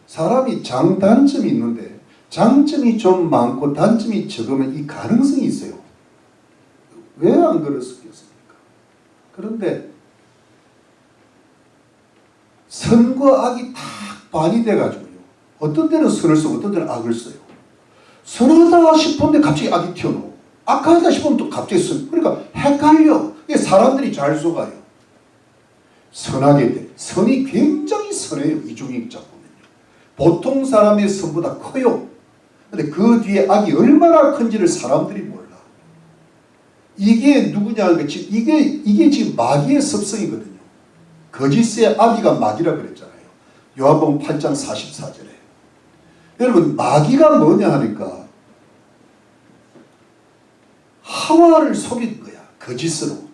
사람이 장단점이 있는데 장점이 좀 많고 단점이 적으면 이 가능성이 있어요. 왜 안 그랬겠습니까? 그런데 선과 악이 딱 반이 돼가지고요. 어떤 때는 선을 쓰고 어떤 때는 악을 써요. 선하다 싶은데 갑자기 악이 튀어나오고 악하다 싶으면 또 갑자기 선. 그러니까 헷갈려. 사람들이 잘 속아요. 선하게 돼. 선이 굉장히 선해요. 이중인자 보면요. 보통 사람의 선보다 커요. 근데 그 뒤에 악이 얼마나 큰지를 사람들이 몰라. 이게 누구냐? 이게 지금 마귀의 습성이거든요. 거짓의 아비가 마귀라 그랬잖아요. 요한복음 8장 44절에. 여러분 마귀가 뭐냐 하니까 하와를 속인 거야. 거짓으로.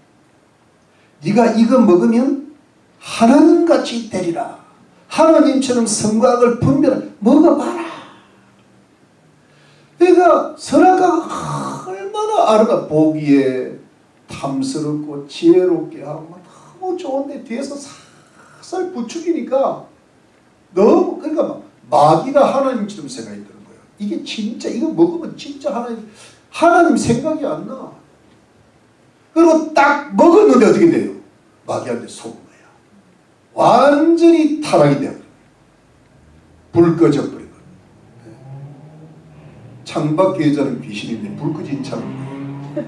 네가 이거 먹으면 하나님같이 되리라. 하나님처럼 선과 악을 분별하라. 먹어봐라. 내가 선악과가 얼마나 아름다워 보기에 탐스럽고 지혜롭게 하고 너무 좋은데 뒤에서 살살 부추기니까 너무 그러니까 막 마귀가 하나님처럼 생각이 드는 거예요. 이게 진짜 이거 먹으면 진짜 하나님 생각이 안 나. 그리고 딱 먹었는데 어떻게 돼요? 마귀한테 속은 거야. 완전히 타락이 되어버린 거예요. 불 꺼져버린 거예요. 창밖 계자는 귀신인데 불 꺼진 창은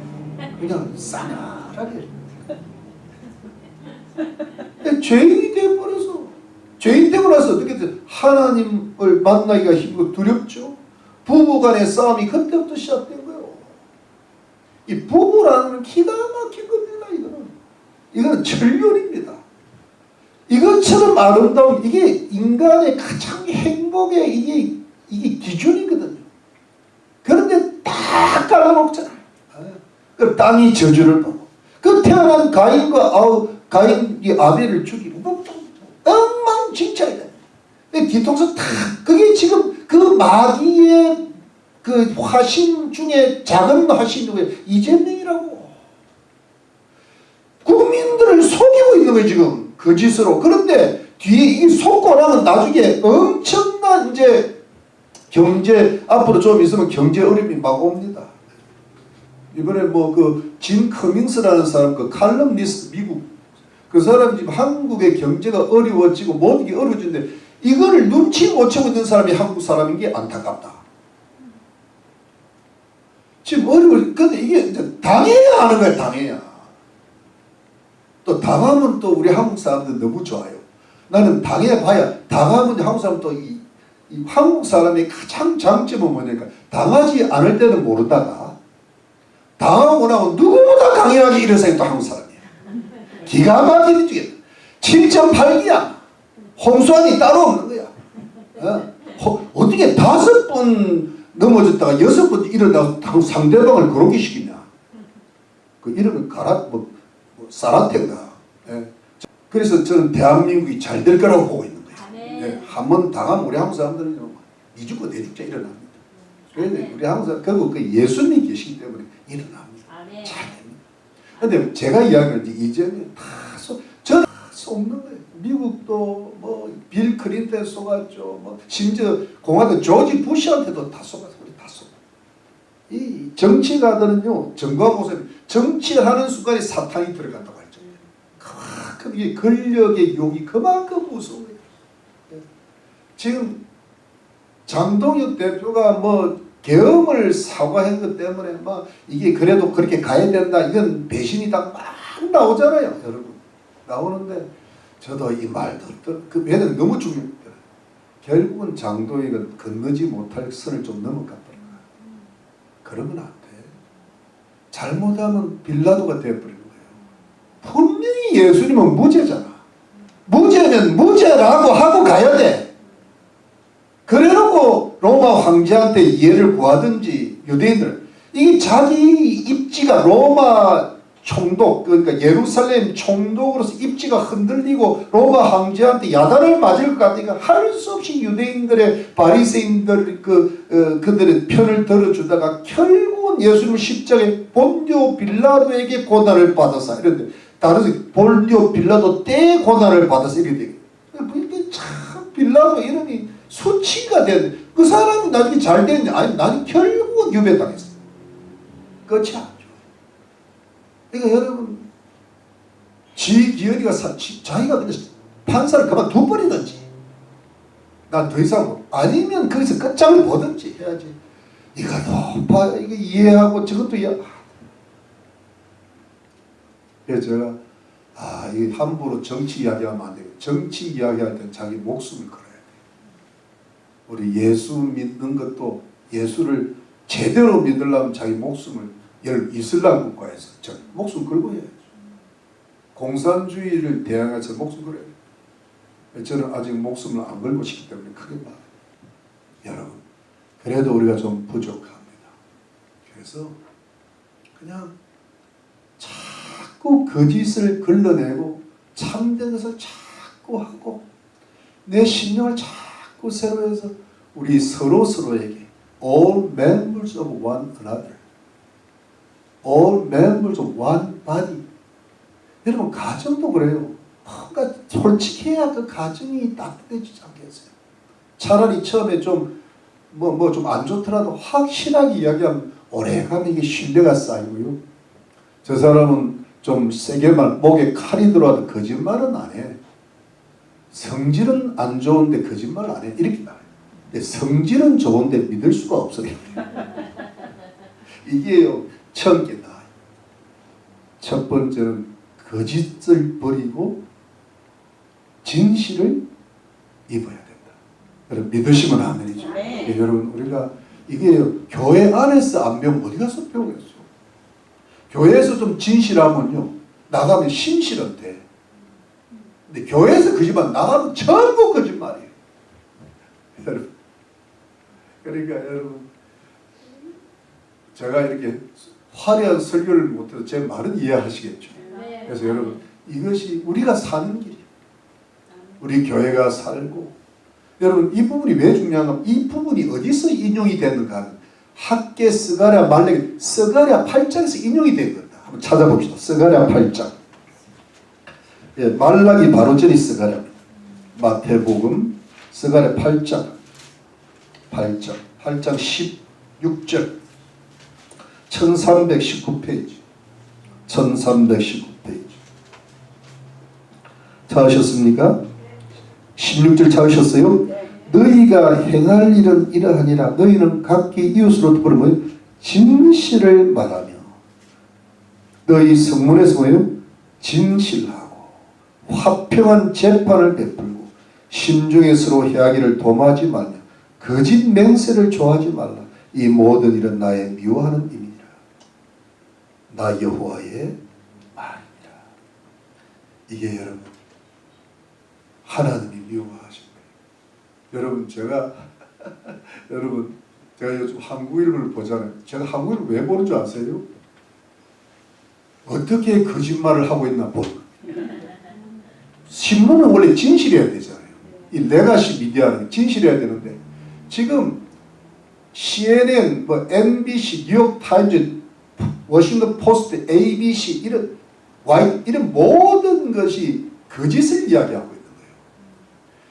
그냥 싸늘하게 죄인이 되어버려서 죄인 되고 나서 어떻게 돼? 하나님을 만나기가 힘들고 두렵죠. 부부간의 싸움이 그때부터 시작된 거예요. 이 부부라는 건 기가 막힌 겁니다. 이거는 절연입니다. 이것처럼 아름다운 이게 인간의 가장 행복의 이게 기준이거든요. 그런데 딱 갈라먹잖아요. 그럼 땅이 저주를 받고 그 태어난 가인이 아벨을 죽이고 엉망진창이다. 뒤통수 탁 그게 지금 그 마귀의 그 화신 중에 작은 화신이 누구예요? 이재명이라고. 국민들을 속이고 있는 거예요 지금 거짓으로. 그런데 뒤에 이 속고 나면 나중에 엄청난 이제 경제 앞으로 좀 있으면 경제 어려움이 막 옵니다. 이번에 뭐 그 짐 커밍스라는 사람 그 칼럼니스트 미국 그 사람 지금 한국의 경제가 어려워지고 모든 게 어려워지는데 이거를 눈치 못 채고 있는 사람이 한국 사람인 게 안타깝다. 지금 근데 이게 이제 당해야 하는 거야. 당해야. 또 당하면 또 우리 한국 사람들 너무 좋아요. 나는 당해봐야 당하면 한국 사람 또 이 한국 사람의 가장 장점은 뭐냐니까 당하지 않을 때는 모르다가 당하고 나면 누구보다 강력하게 일어서는 또 한국 사람이에요. 기가 막히게 죽겠다. 7.8기야. 홍수환이 따로 없는 거야. 어떻게 5번 넘어졌다가 6번 일어나서 상대방을 그렇게 시키냐. 그 이름은 사라텐가. 그래서 저는 대한민국이 잘 될 거라고 보고 있는 거예요. 한번 당하면 우리 한국 사람들은 니 죽고 내 죽자 일어납니다. 그런데 우리 한국 사람 결국 그 예수님이 계시기 때문에 일어납니다. 잘 됩니다. 그런데 제가 이야기할 때 이제는 저는 다 속는 거예요. 미국도 뭐 빌 클린턴에 속았죠. 뭐 심지어 공화당 조지 부시한테도 다 속았어. 우리 다 속아. 이 정치가들은요, 정과고사님 정치하는 순간에 사탄이 들어간다고 할 정도예요. 그만큼 이게 권력의 욕이 그만큼 무서워요. 지금 장동혁 대표가 뭐 계엄을 사과한 것 때문에 막 이게 그래도 그렇게 가야 된다 이건 배신이다 막 나오잖아요, 여러분. 나오는데 저도 이 말도 그 매는 너무 중요합니다. 결국은 장동혁은 건너지 못할 선을 좀 넘어갔더라. 그러면 안 돼. 잘못하면 빌라도가 되어버리는 거예요. 분명히 예수님은 무죄잖아. 무죄면 무죄라고 하고 가야 돼. 그래놓고 로마 황제한테 이해를 구하든지 유대인들 이게 자기 입지가 로마 총독 그러니까 예루살렘 총독으로서 입지가 흔들리고 로마 황제한테 야단을 맞을 것 같으니까 할 수 없이 유대인들의 바리새인들 그들의 편을 들어주다가 결국은 예수님 십자가에 본디오 빌라도에게 고난을 받아서 이런데 다른 본디오 빌라도 때 고난을 받아서 이렇게 되게 이게 참 빌라도 이름이 수치가 된 그 사람이 나중에 잘 됐냐? 아니 나는 결국은 유배당했어요. 끝이 안 좋아요. 그러니까 여러분 지기현이가 자기가 그냥 판사를 그만둬버리든지 난 더 이상 아니면 거기서 끝장을 보든지 해야지. 이거 높아 이거 이해하고 저것도 그래서 제가 이 함부로 정치 이야기하면 안 돼요. 정치 이야기할 때는 자기 목숨을 걸어야 돼요. 우리 예수 믿는 것도 예수를 제대로 믿으려면 자기 목숨을 이슬람 국가에서 목숨 걸고 해야죠. 공산주의를 대항해서 목숨 걸어야 돼요. 저는 아직 목숨을 안 걸고 싶기 때문에 크게 말해요. 여러분 그래도 우리가 좀 부족합니다. 그래서 그냥 자꾸 거짓을 걸러내고 참된 것을 자꾸 하고 내 신령을 자꾸 새로 해서 우리 서로에게 all members of one another, all members of one body. 여러분 가정도 그래요. 뭔가 솔직해야 그 가정이 따뜻해지지 않겠어요? 차라리 처음에 좀 좀 안 좋더라도 확실하게 이야기하면 오래가면 이게 신뢰가 쌓이고요. 저 사람은 좀 세게 목에 칼이 들어와도 거짓말은 안 해. 성질은 안 좋은데 거짓말 안 해. 이렇게 말해요. 근데 성질은 좋은데 믿을 수가 없어요. 이게요, 천개 나아요. 첫 번째는 거짓을 버리고 진실을 입어야 된다. 여러분 믿으시면 아멘이죠. 네. 여러분 우리가 이게 교회 안에서 안 배우면 어디 가서 배우겠어요? 교회에서 좀 진실하면요 나가면 신실은 돼. 근데 교회에서 거짓말 나가면 전부 거짓말이에요. 여러분 그러니까 여러분 제가 이렇게 화려한 설교를 못해도 제 말은 이해하시겠죠. 네. 그래서 여러분 이것이 우리가 사는 길이에요. 우리 교회가 살고 여러분 이 부분이 왜 중요한가? 이 부분이 어디서 인용이 되는가 하는 학계 스가랴 말레기 스가랴 8장에서 인용이 된 겁니다. 한번 찾아봅시다. 스가랴 8장. 예, 말라기 바로 전이 스가랴. 마태복음 스가랴 8장 16절 1319페이지 1319페이지 찾으셨습니까? 16절 찾으셨어요? 너희가 행할 일은 이러하니라. 너희는 각기 이웃으로부터 뭐예요? 진실을 말하며 너희 성문에서 뭐예요? 진실하고 화평한 재판을 베풀고 심중에 서로 해하기를 도모하지 말며 거짓 맹세를 좋아하지 말라. 이 모든 일은 나의 미워하는 임이니라. 나 여호와의 말이니라. 이게 여러분 하나님이 미워하신 거예요. 여러분 제가 요즘 한국일보를 보잖아요. 제가 한국일보 왜 보는 줄 아세요? 어떻게 거짓말을 하고 있나 보는 거예요. 신문은 원래 진실해야 되잖아요. 이 레가시 미디어는 진실해야 되는데 지금 CNN, MBC, 뉴욕 타임즈, 워싱턴 포스트, ABC 이런 모든 것이 거짓을 이야기하고 있는 거예요.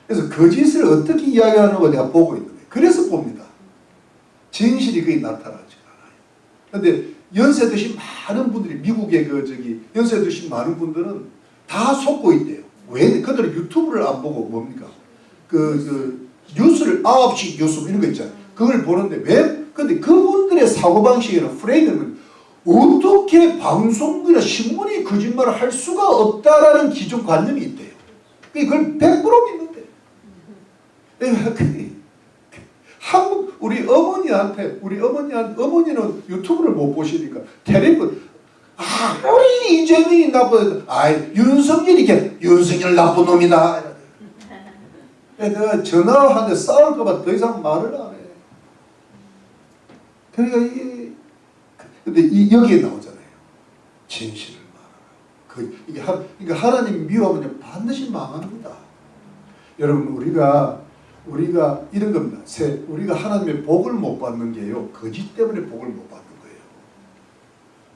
그래서 거짓을 어떻게 이야기하는 거 내가 보고 있는 거예요. 그래서 봅니다. 진실이 거의 나타나지 않아요. 그런데 연세 드신 많은 분들이 미국의 연세 드신 많은 분들은 다 속고 있대요. 왜? 그들은 유튜브를 안 보고 뭡니까? 뉴스를 9시 뉴스 이런 거 있잖아요. 그걸 보는데 왜? 근데 그분들의 사고방식이나 프레임은 어떻게 방송이나 신문이 거짓말을 할 수가 없다라는 기존 관념이 있대요. 그걸 100% 믿는데. 우리 어머니는 유튜브를 못 보시니까 텔레비전 우리 이재명이 나쁜 윤석열 나쁜 놈이다. 내가 전화하는데 싸울까봐 더 이상 말을 안 해. 그러니까 근데 여기에 나오잖아요. 진실을 말하라. 이게 하나님 미워하면 반드시 망합니다. 여러분 우리가 이런 겁니다. 우리가 하나님의 복을 못 받는 게요. 거짓 때문에 복을 못 받는 거예요.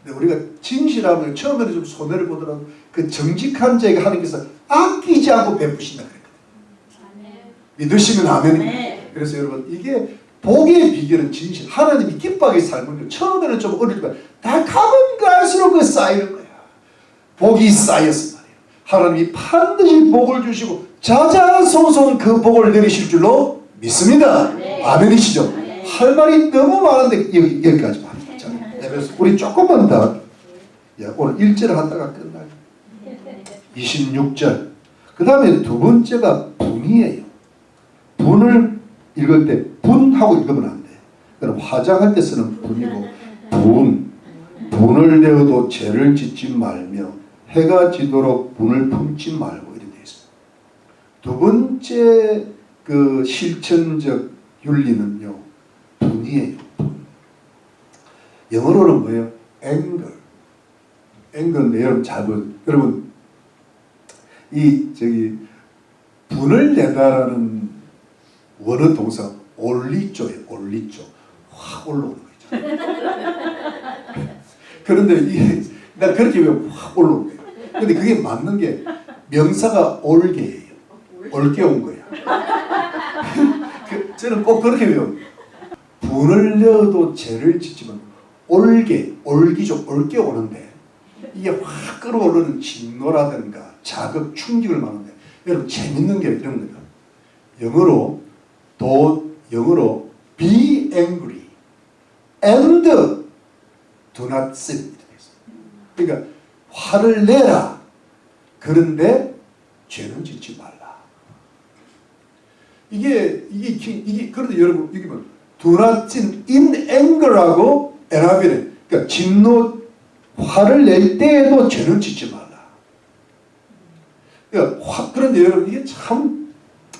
근데 우리가 진실하면 처음에는 좀 손해를 보더라도 그 정직한 자에게 하나님께서 아끼지 않고 베푸신다 그랬거든요. 믿으시면 아멘입니다. 네. 그래서 여러분 이게 복의 비결은 진실. 하나님이 기뻐하게 살면 요 처음에는 좀 어릴 거야. 다 가면 갈수록 그 쌓이는 거야. 복이 쌓였어 말이에요. 하나님이 반드시 복을 주시고 자자손손 그 복을 내리실 줄로 믿습니다. 네. 아멘이시죠? 네. 할 말이 너무 많은데 여기까지만 합니다. 자, 그래서 우리 조금만 더. 야, 오늘 1절을 하다가 끝나요. 26절. 그 다음에 두 번째가 분이에요. 분을 읽을 때 분하고 읽으면 안 돼. 그럼 화장할 때 쓰는 분이고 분을 내어도 죄를 짓지 말며 해가 지도록 분을 품지 말고 이렇게 되어 있습니다. 두 번째 그 실천적 윤리는요. 분이에요. 분. 영어로는 뭐예요? anger. 여러분 잘 보세요. 여러분 분을 내다라는 원어 동사 올리조예요. 올리조. 확 올라오는 거죠. 그런데 나 그렇게 외우면 확 올라오는 거예요. 근데 그게 맞는 게 명사가 올게예요. 올게 온 거야. 저는 꼭 그렇게 외웁니다. 분을 내어도 죄를 짓지만 올기죠. 올게 오는데 이게 확 끌어오르는 진노라든가 자극, 충격을 받는데 여러분 재밌는 게 이런 거예요. 영어로 be angry and do not sin. 그러니까 화를 내라. 그런데 죄는 짓지 말라. 이게 그런데 여러분 이게 뭐 do not sin in anger하고 NIV에 그러니까 진노 화를 낼 때에도 죄는 짓지 말라. 그러니까 그런데 여러분 이게 참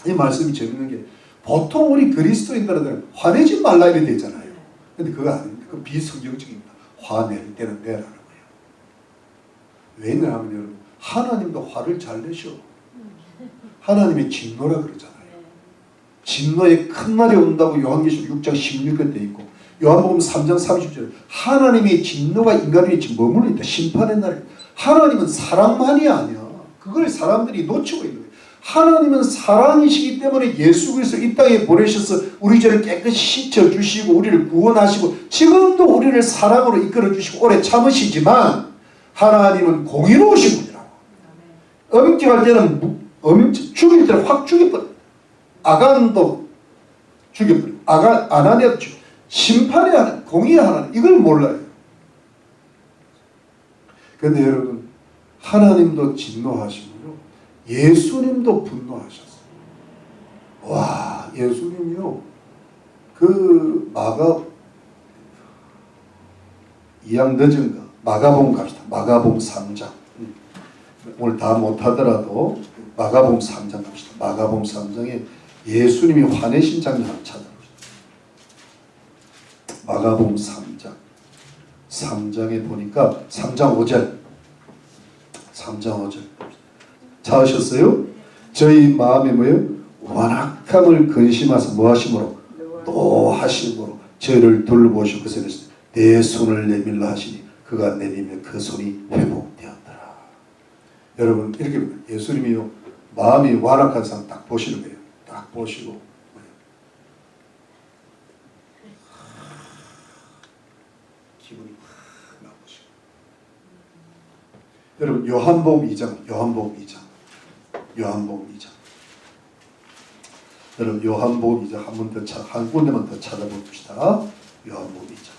이 말씀이 재밌는 게 보통 우리 그리스도인들은 화내지 말라 이렇게 되잖아요. 근데 그거 아닙니다. 그 비성경적입니다. 화낼 때는 내라는 거예요. 왜냐하면 여러분 하나님도 화를 잘 내셔. 하나님의 진노라 그러잖아요. 진노의 큰 날이 온다고 요한계시록 6장 16절에 되어 있고 요한복음 3장 30절에 하나님의 진노가 인간에게 지금 머물러 있다. 심판의 날. 하나님은 사랑만이 아니야. 그걸 사람들이 놓치고 있는 거예요. 하나님은 사랑이시기 때문에 예수 그리스도 이 땅에 보내셔서 우리 죄를 깨끗이 씻어주시고 우리를 구원하시고 지금도 우리를 사랑으로 이끌어주시고 오래 참으시지만 하나님은 공의로우신 분이라고. 엄격할 때는 죽일 때는 확 죽여버려. 아간도 죽여버려. 아나니아도 죽여. 심판의 하나님, 공의의 하나님 이걸 몰라요. 그런데 여러분 하나님도 진노하시고요. 예수님도 분노하셨어요. 와, 예수님이요. 그 이양 늦은 거 마가복음 갑시다. 마가복음 3장. 오늘 다 못하더라도 마가복음 3장 갑시다. 마가복음 3장에 예수님이 화내신 장면 한번 찾아보시죠. 마가복음 3장에 보니까 3장 5절 찾으셨어요? 저희 마음에 뭐예요? 완악함을 근심하서 뭐하심으로? 또 하심으로 저희를 둘러보시고 그래서 내 손을 내밀라 하시니 그가 내리면 그 손이 회복되었더라. 여러분 이렇게 예수님이요 마음이 완악한 사람 딱 보시는 거예요. 딱 보시고 기분이 확 나오시고. 여러분 요한복음 2장 여러분 요한복음 2장 한 군데만 더 찾아봅시다. 요한복음 2장.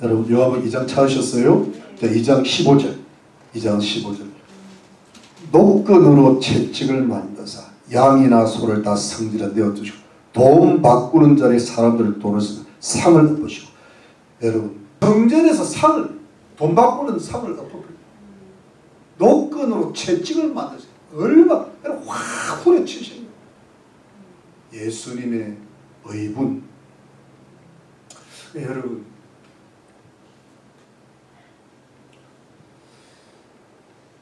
여러분 요한복음 2장 찾으셨어요? 자, 2장 15절. 노끈으로 채찍을 만드사 양이나 소를 다 성질에 내어주시고 돈 바꾸는 자리에 사람들을 돈을 쓰면 상을 엎으시고. 여러분 성전에서 돈 바꾸는 상을 엎어버려요. 노끈으로 채찍을 만드세요. 얼마나 확 후려치시는 거예요. 예수님의 의분. 여러분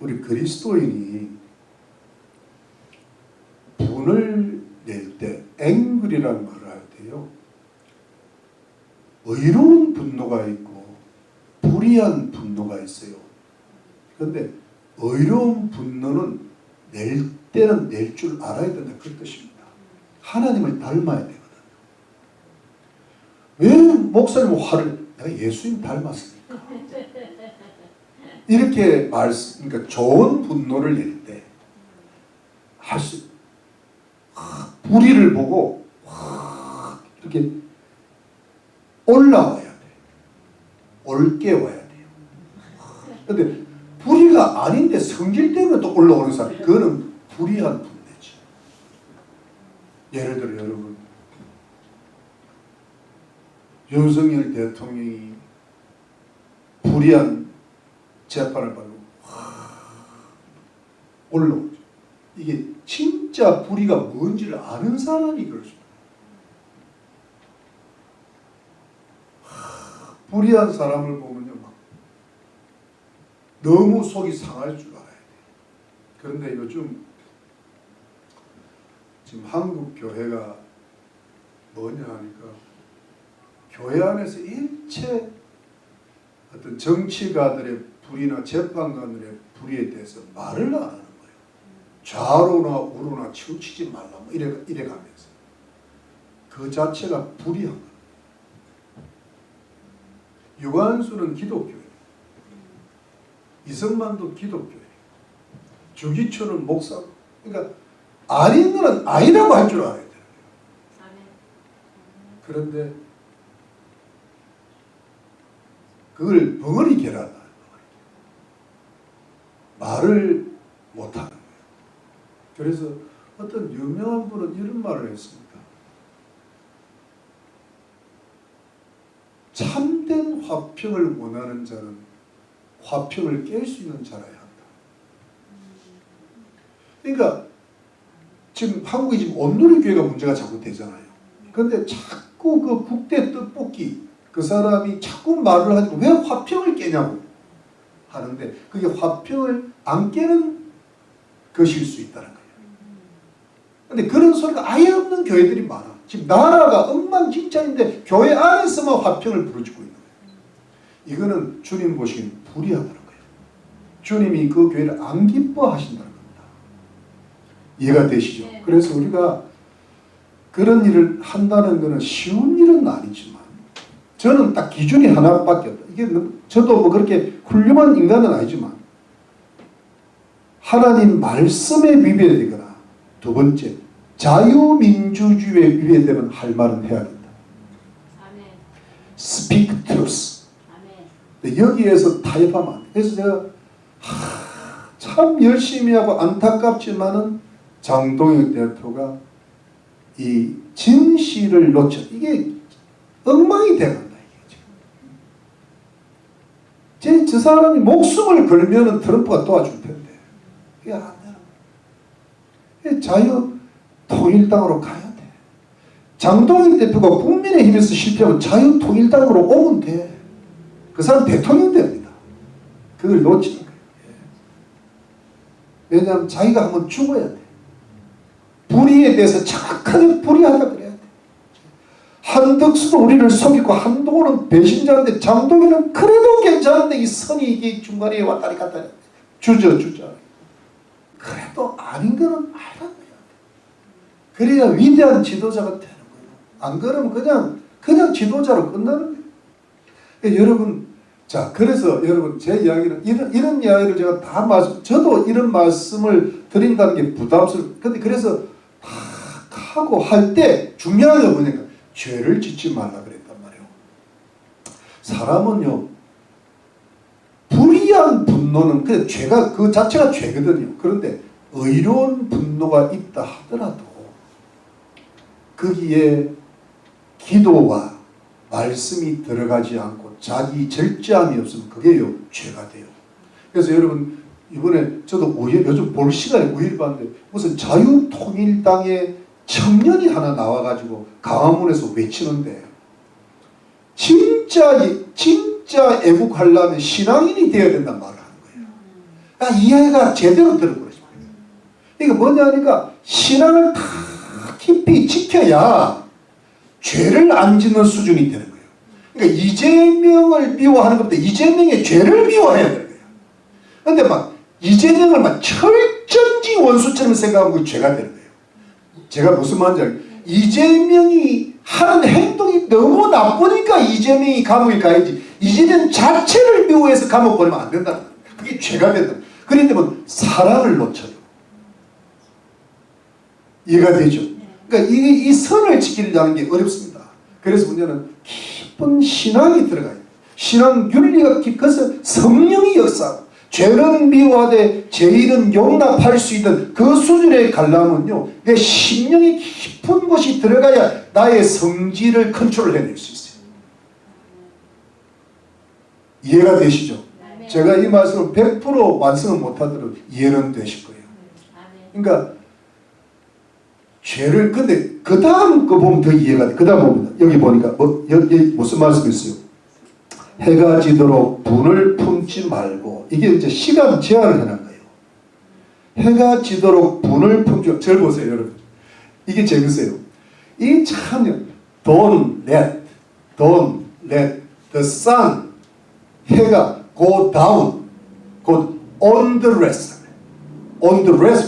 우리 그리스도인이 분을 낼 때 앵글이라는 말을 할 때요 의로운 분노가 있고 불의한 분노가 있어요. 그런데 의로운 분노는 낼 때는 낼 줄 알아야 된다, 그 뜻입니다. 하나님을 닮아야 되거든요. 왜 목사님 화를, 내가 예수님 닮았으니까. 이렇게 그러니까 좋은 분노를 낼 때 할 수, 불의를 보고 이렇게 올라와야 돼. 옳게 와야 돼요. 근데 불의가 아닌데 성질 때문에 또 올라오는 사람, 그거는 불의한 분내지. 예를 들어 여러분, 윤석열 대통령이 불의한 재판을 받고 올라오죠. 이게 진짜 불의가 뭔지를 아는 사람이 그럴 수 있어요. 불의한 사람을 보면요, 막 너무 속이 상할 줄 알아야 돼요. 그런데 요즘 지금 한국 교회가 뭐냐 하니까 교회 안에서 일체 어떤 정치가들의 불의나 재판관들의 불의에 대해서 말을 안 하는 거예요. 좌로나 우로나 치우치지 말라, 뭐 이래 가면서 그 자체가 불의한 거예요. 유관수는 기독교예요. 이승만도 기독교예요. 주기철은 목사고. 그러니까 아닌 거는 아니라고 할 줄 알아야 돼요. 그런데 그걸 벙어리 계란다. 말을 못하는 거예요. 그래서 어떤 유명한 분은 이런 말을 했습니다. 참된 화평을 원하는 자는 화평을 깰 수 있는 자라야 한다. 그러니까 지금 한국이 지금 온누리 교회가 문제가 자꾸 되잖아요. 그런데 자꾸 그 국대 떡볶이 그 사람이 자꾸 말을 하니까 왜 화평을 깨냐고 하는데, 그게 화평을 안 깨는 것일 수 있다는 거예요. 그런데 그런 소리가 아예 없는 교회들이 많아. 지금 나라가 엉망진창인데 교회 안에서만 화평을 부르짖고 있는 거예요. 이거는 주님 보시기엔 불의하다는 거예요. 주님이 그 교회를 안 기뻐하신다는 겁니다. 이해가 되시죠? 네. 그래서 우리가 그런 일을 한다는 것은 쉬운 일은 아니지만, 저는 딱 기준이 하나밖에 없다. 이게 저도 뭐 그렇게 훌륭한 인간은 아니지만 하나님 말씀에 위배되거나, 두 번째 자유민주주의에 위배되면 할 말은 해야 된다. 아멘. Speak truth. 아멘. 여기에서 타협하면 안 돼. 그래서 제가 참 열심히 하고 안타깝지만은 장동혁 대표가 이 진실을 놓쳐, 이게 엉망이 돼간다. 저 사람이 목숨을 걸면은 트럼프가 도와줄 텐데 이게 안 되는 거야. 자유 통일당으로 가야 돼. 장동혁 대표가 국민의힘에서 실패하면 자유 통일당으로 오면 돼. 그 사람 대통령 됩니다. 그걸 놓치는 거예요. 왜냐하면 자기가 한번 죽어야 돼. 불의에 대해서 정확하게 불의하다 그래야 돼. 한덕수도 우리를 속이고 한동훈은 배신자인데 장동혁은 그래도 괜찮은데 이 선이 이게 중간에 왔다리 갔다리 주저 그래도 아닌 거는 알아야 돼. 그래야 위대한 지도자가 되는 거예요. 안 그러면 그냥 지도자로 끝나는 거예요. 여러분, 자, 그래서 여러분 제 이야기는 이런 이야기를 제가 다 저도 이런 말씀을 드린다는 게 부담스러워. 근데 그래서 하고 할 때 중요한 게 뭐냐면 죄를 짓지 말라 그랬단 말이에요. 사람은요, 불의한 분노는 그 죄가 그 자체가 죄거든요. 그런데 의로운 분노가 있다 하더라도 거기에 기도와 말씀이 들어가지 않고 자기 절제함이 없으면 그게요 죄가 돼요. 그래서 여러분 이번에 저도 요즘 볼 시간에 우일 봤는데 무슨 자유통일당의 청년이 하나 나와가지고 강화문에서 외치는데 진짜 애국하려면 신앙인이 되어야 된다는 말을 하는 거예요. 그러니까 이해가 제대로 들어버리지 말이에요. 이게 뭐냐 하니까 신앙을 다 깊이 지켜야 죄를 안 짓는 수준이 되는 거예요. 그러니까 이재명을 미워하는 것보다 이재명의 죄를 미워해야 되는 거예요. 그런데 막 이재명을 막 어쩐지 원수처럼 생각하면 그 죄가 되는 거예요. 제가 무슨 말인지 알아요? 이재명이 하는 행동이 너무 나쁘니까 이재명이 감옥에 가야지, 이재명 자체를 미워해서 감옥 보내면 안 된다는 거예요. 그게 죄가 된다. 그런데 뭐 사랑을 놓쳐요. 이해가 되죠? 그러니까 이 선을 지키려는 게 어렵습니다. 그래서 문제는 깊은 신앙이 들어가요. 신앙 윤리가 깊어서 성령이 역사하고, 죄는 미워하되 죄인은 용납할 수 있는 그 수준에 가려면요, 내 심령이 깊은 곳이 들어가야 나의 성질을 컨트롤해낼 수 있어요. 이해가 되시죠? 제가 이 말씀을 100% 완성을 못하더라도 이해는 되실 거예요. 그러니까 죄를, 근데 그 다음 거 보면 더 이해가 돼. 그 다음 봅니다. 여기 보니까 여기 무슨 말씀이 있어요? 해가 지도록 분을 품지 말고, 이게 이제 시간 제한을 해놓은 거예요. 해가 지도록 분을 품지, 절 보세요 여러분. 이게 재밌어요. 이 참, don't let the sun, 해가 go down, go on the rest,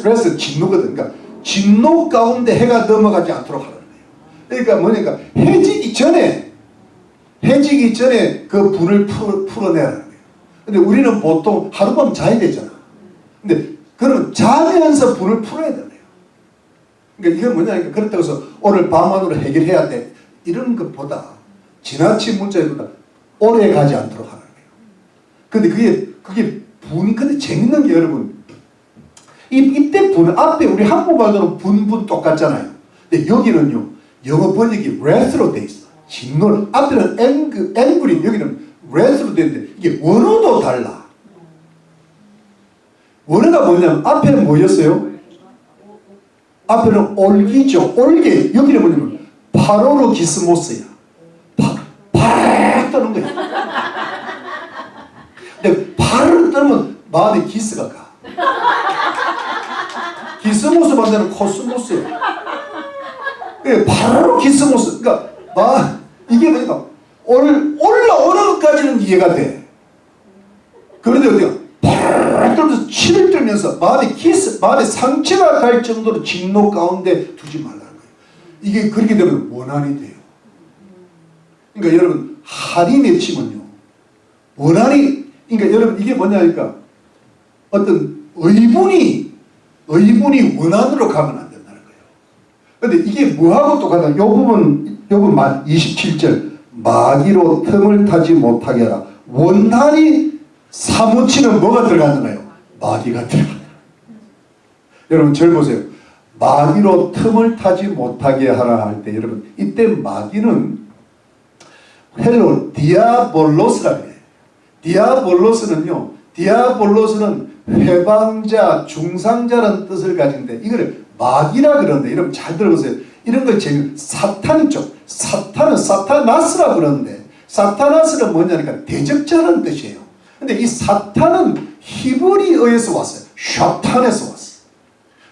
rest 진노거든. 그러니까 진노 가운데 해가 넘어가지 않도록 하는 거예요. 그러니까 뭐냐니까 해지기 전에 그 불을 풀어내라는 거예요. 근데 우리는 보통 하룻밤 자야 되잖아. 근데 그러면 자면서 불을 풀어야 되네요. 그러니까 이게 뭐냐니까, 그렇다고 해서 오늘 밤 안으로 해결해야 돼, 이런 것보다 지나친 문자보다 오래 가지 않도록 하는 거예요. 근데 그게 분이, 근데 재밌는 게 여러분, 이때 분, 앞에 우리 한국말로는 분분 똑같잖아요. 근데 여기는요, 영어 번역이 wrath로 돼 있어. 진노, 앞에는 angry, 여기는 wrath로 돼 있는데, 이게 원어도 달라. 원어가 뭐냐면, 앞에는 뭐였어요? 앞에는 올기죠. 올게. 여기는 뭐냐면, 파로로 기스모스야. 팍 떠는 거야. 근데 파를 뜨면 마음에 기스가 가. 기스모스 반대는 코스모스예요. 바로 기스모스. 그러니까 이게 뭐니까 올라오는 것까지는 이해가 돼. 그런데 어디가 바로 떨면서 치를 들면서 마음에 상처가 갈 정도로 진노 가운데 두지 말라는 거예요. 이게 그렇게 되면 원한이 돼요. 그러니까 여러분, 한이 맺히면요, 원한이, 그러니까 여러분 이게 뭐냐니까, 어떤 의분이 원한으로 가면 안 된다는 거예요. 근데 이게 뭐하고 똑같나? 요 부분 27절, 마귀로 틈을 타지 못하게 하라. 원한이 사무치는 뭐가 들어가잖아요? 마귀가 들어간다. 여러분 절 보세요. 마귀로 틈을 타지 못하게 하라 할 때, 여러분 이때 마귀는 헬로 디아볼로스라 그래요. 디아볼로스는 회방자, 중상자라는 뜻을 가진데, 이거를 마귀라 그러는데, 여러분 잘 들어보세요. 이런 걸 사탄이죠. 사탄은 사타나스라 그러는데, 사타나스는 뭐냐니까 대적자라는 뜻이에요. 근데 이 사탄은 히브리어에서 왔어요. 샤탄에서 왔어요.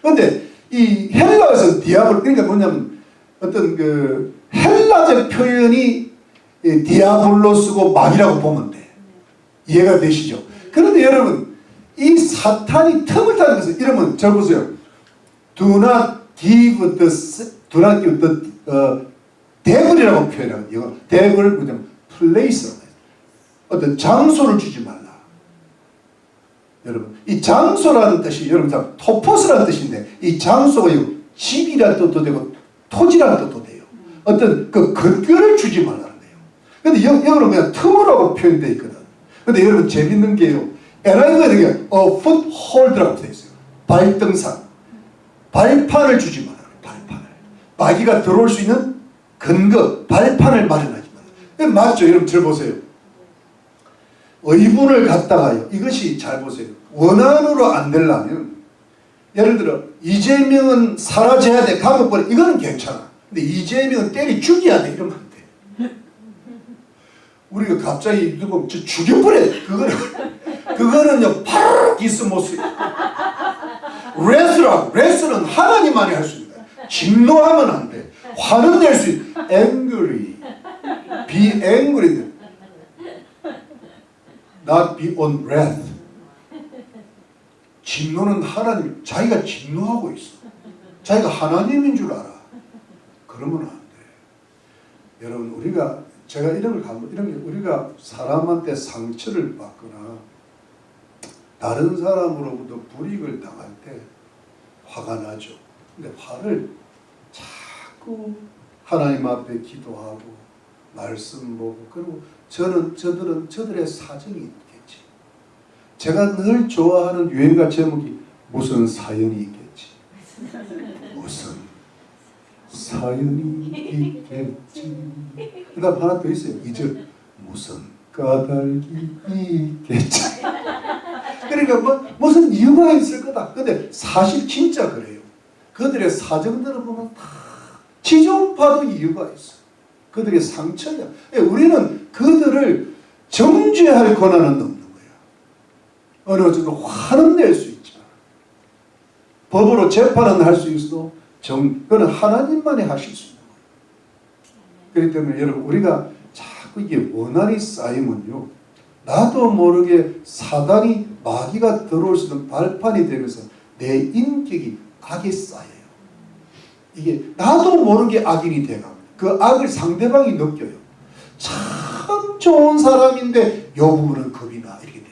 근데 이 헬라어에서 디아볼, 그러니까 뭐냐면 어떤 그 헬라적 표현이 디아볼로스고 마귀라고 보면 돼. 이해가 되시죠? 그런데 여러분, 이 사탄이 틈을 타는 것은, 이러면 잘 보세요. Do not give the devil이라고 표현하거든요. devil 뭐냐면 place, 어떤 장소를 주지 말라. 여러분, 이 장소라는 뜻이 여러분 다 토포스라는 뜻인데, 이 장소가 집이라는 뜻도 되고 토지라는 뜻도 돼요. 어떤 그 근거를 주지 말라는 거예요. 근데 여기는 그냥 틈으로 표현되어 있거든. 근데 여러분 재밌는 게요, 에라이거에 되게 foothold라고 되어 있어요. 발등상, 발판을 주지 말아요. 발판을. 마귀가 들어올 수 있는 근거, 발판을 마련하지 말아요. 맞죠? 여러분 잘 보세요. 의분을 갖다가요, 이것이 잘 보세요. 원한으로 안 되려면, 예를 들어 이재명은 사라져야 돼, 감옥 보내, 이거는 괜찮아. 근데 이재명은 때려 죽여야 돼, 이러면 안 돼. 우리가 갑자기 누구 죽여버려, 그거는요 바로 기스모스. 레스는 하나님만이 할 수 있는 거야. 진노하면 안 돼. 화는 낼 수 있어. angry, be angry, not be on wrath. 진노는 하나님, 자기가 진노하고 있어. 자기가 하나님인 줄 알아. 그러면 안 돼. 여러분, 제가 이런 게 우리가 사람한테 상처를 받거나 다른 사람으로부터 불이익을 당할 때 화가 나죠. 근데 화를 자꾸 하나님 앞에 기도하고 말씀 보고, 그리고 저들의 사정이 있겠지. 제가 늘 좋아하는 유행가 제목이 무슨 사연이 있겠지. 무슨 사연이 있겠지. 그 다음 하나 더 있어요. 2절 무슨 까닭이 있겠지. 그러니까 무슨 이유가 있을 거다. 근데 사실 진짜 그래요. 그들의 사정들을 보면 다 지좀 봐도 이유가 있어. 그들의 상처야. 우리는 그들을 정죄할 권한은 없는 거야. 어느 정도 화는 낼 수 있잖아. 법으로 재판은 할 수 있어도 그건 하나님만이 하실 수 있는 거예요. 그렇기 때문에 여러분, 우리가 자꾸 이게 원한이 쌓이면요, 나도 모르게 사단이, 마귀가 들어올 수 있는 발판이 되면서 내 인격이 악에 쌓여요. 이게 나도 모르게 악인이 돼갑니다. 그 악을 상대방이 느껴요. 참 좋은 사람인데 요구는 겁이 나, 이렇게 됩니다.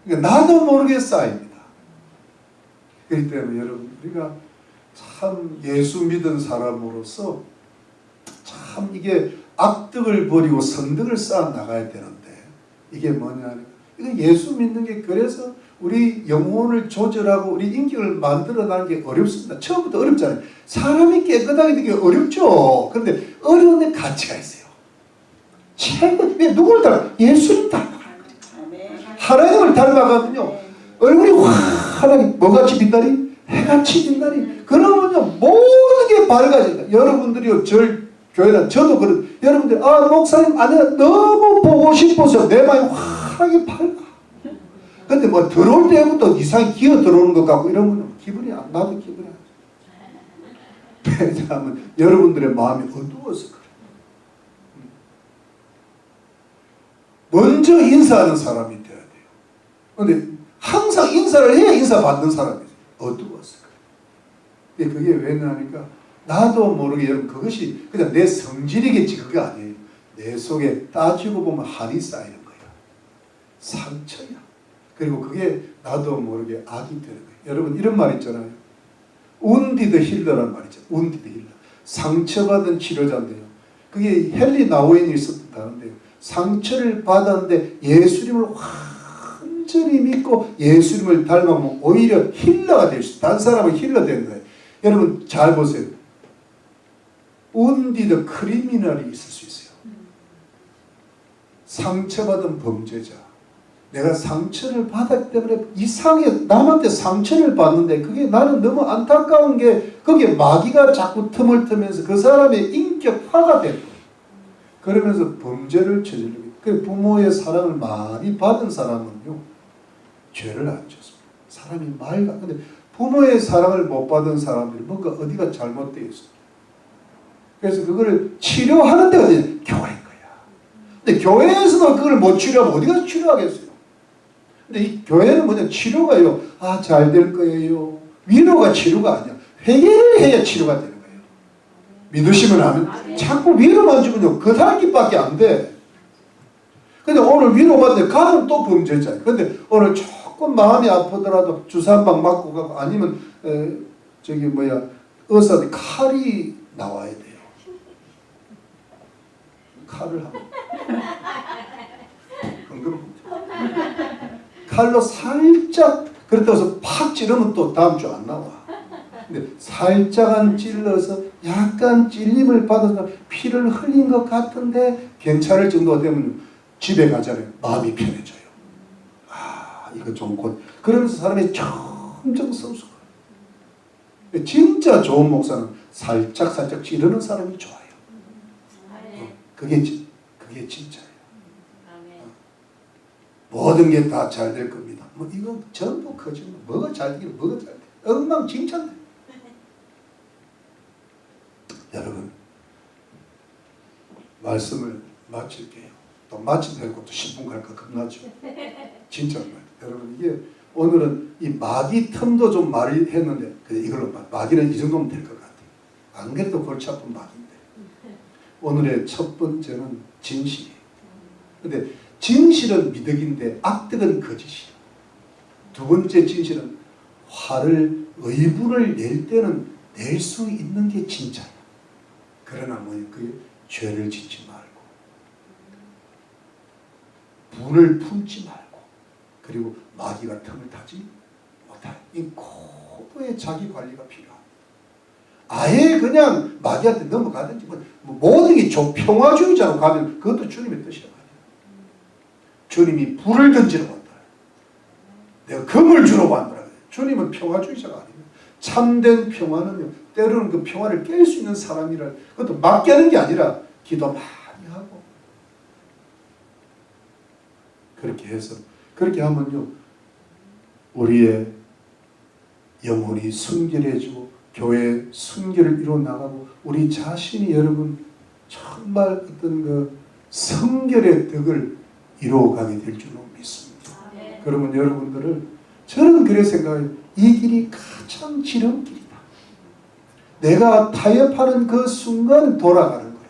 그러니까 나도 모르게 쌓입니다. 그렇기 때문에 여러분, 우리가 참 예수 믿은 사람으로서 참 이게 악덕을 버리고 선덕을 쌓아 나가야 되는데, 이게 뭐냐, 이거 예수 믿는 게 그래서 우리 영혼을 조절하고 우리 인격을 만들어나가는 게 어렵습니다. 처음부터 어렵잖아요. 사람이 깨끗하게 되기 어렵죠. 그런데 어려운데 가치가 있어요. 최고, 왜 누구를 닮아? 예수님 닮아가는 거예요. 하나님을 닮아가면요, 얼굴이 환하게 뭐같이 빛나니? 해같이 빛나니? 그러면요, 모든 게 밝아진다. 여러분들이요, 교회는 저도 그런, 여러분들, 목사님, 너무 보고 싶어서 내 마음이 환하게 밝아. 근데 들어올 때부터 이상히 기어 들어오는 것 같고 이러면 나도 기분이 안 좋아. 왜냐하면 여러분들의 마음이 어두워서 그래. 먼저 인사하는 사람이 돼야 돼요. 근데 항상 인사를 해야 인사받는 사람이죠. 어두워서 그래. 근데 그게 왜냐하니까 나도 모르게 여러분, 그것이 그냥 내 성질이겠지, 그게 아니에요. 내 속에 따지고 보면 한이 쌓이는 거야. 상처야. 그리고 그게 나도 모르게 악이 되는 거예요. 여러분, 이런 말 있잖아요. 운디드 힐러란 말 있잖아요. 운디드 힐러. 상처받은 치료자인데요. 그게 헨리 나우엔이 있었던 단어인데요. 상처를 받았는데 예수님을 완전히 믿고 예수님을 닮아보면 오히려 힐러가 될 수 있어요. 다른 사람은 힐러 되는 거예요. 여러분 잘 보세요. 운디드 크리미널이 있을 수 있어요. 상처받은 범죄자. 내가 상처를 받았기 때문에 이상하게 남한테 상처를 받는데, 그게 나는 너무 안타까운 게, 거기에 마귀가 자꾸 틈을 트면서 그 사람의 인격화가 되는 거예요. 그러면서 범죄를 저지르게. 그 부모의 사랑을 많이 받은 사람은요, 죄를 안 졌습니다. 사람이 맑아. 근데 부모의 사랑을 못 받은 사람들이 뭔가 어디가 잘못되어 있어요. 그래서 그거를 치료하는 데가 교회인 거야. 근데 교회에서도 그걸 못 치료하면 어디 가서 치료하겠어요? 근데 이 교회는 뭐냐, 치료가요, 잘 될 거예요. 위로가 치료가 아니야. 회개를 해야 치료가 되는 거예요. 믿으시면 하면 자꾸 위로만 주면요, 그 다른 길밖에 안 돼. 근데 오늘 위로받는데 가면 또 범죄자예요. 근데 오늘 조금 마음이 아프더라도 주사 한 방 맞고 가고, 아니면 의사한테 칼이 나와야 돼요. 칼을 하면 칼로 살짝, 그렇다고 해서 팍 찌르면 또 다음 주 안 나와. 근데 살짝만 찔러서 약간 찔림을 받아서 피를 흘린 것 같은데 괜찮을 정도가 되면 집에 가잖아요. 마음이 편해져요. 이거 좀 곧. 그러면서 사람이 점점 성숙해요. 진짜 좋은 목사는 살짝 찌르는 사람이 좋아요. 그게 진짜예요. 모든 게 다 잘 될 겁니다. 이건 전부 거짓말. 뭐가 잘 되기는 뭐가 잘 돼. 엉망진창돼. 여러분, 말씀을 마칠게요. 또 마친다고 또 10분 갈까 겁나죠. 진짜 말이에요. 여러분, 이게 오늘은 이 마귀 틈도 좀 말이 했는데 이걸로 마귀는 이 정도면 될 것 같아요. 안 그래도 골치 아픈 마귀인데. 오늘의 첫 번째는 진실이에요. 근데 진실은 미덕인데 악덕은 거짓이에요. 두 번째 진실은 화를 의분을 낼 때는 낼 수 있는 게 진짜야. 그러나 그 죄를 짓지 말고 분을 품지 말고 그리고 마귀가 틈을 타지 못하는 이 고도의 자기 관리가 필요합니다. 아예 그냥 마귀한테 넘어가든지 뭐 모든 게 평화주의자로 가면 그것도 주님의 뜻이란 말이에요. 주님이 불을 던지러 왔다. 내가 금을 주러 왔다. 주님은 평화주의자가 아닙니다. 참된 평화는요, 때로는 그 평화를 깰 수 있는 사람이라, 그것도 막 깨는 게 아니라 기도 많이 하고 그렇게 해서 그렇게 하면요 우리의 영혼이 순결해지고 교회 순결을 이루어 나가고 우리 자신이 여러분 정말 어떤 그 성결의 덕을 이루어가게 될 줄로 믿습니다. 그러면 여러분들을 저는 그래 생각해요. 이 길이 가장 지름길이다. 내가 타협하는 그 순간 돌아가는 거다.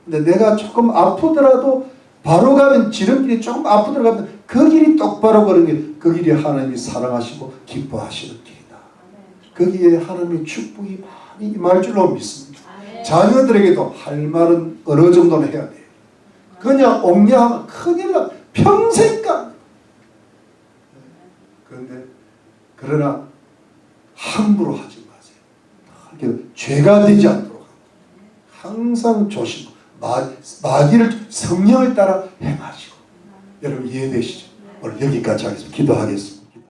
근데 내가 조금 아프더라도 바로 가면 지름길이 조금 아프더라도 그 길이 똑바로 가는 게 그 길이 하나님이 사랑하시고 기뻐하시는 길이다. 거기에 하나님의 축복이 많이 임할 줄로 믿습니다. 자녀들에게도 할 말은 어느 정도는 해야 돼요. 그냥 옹려하면 큰일 나. 평생 가. 그런데 그러나 함부로 하지 마세요. 죄가 되지 않도록 항상 조심. 마귀를 성령을 따라 행하시고. 여러분 이해되시죠? 오늘 여기까지 하겠습니다. 기도하겠습니다.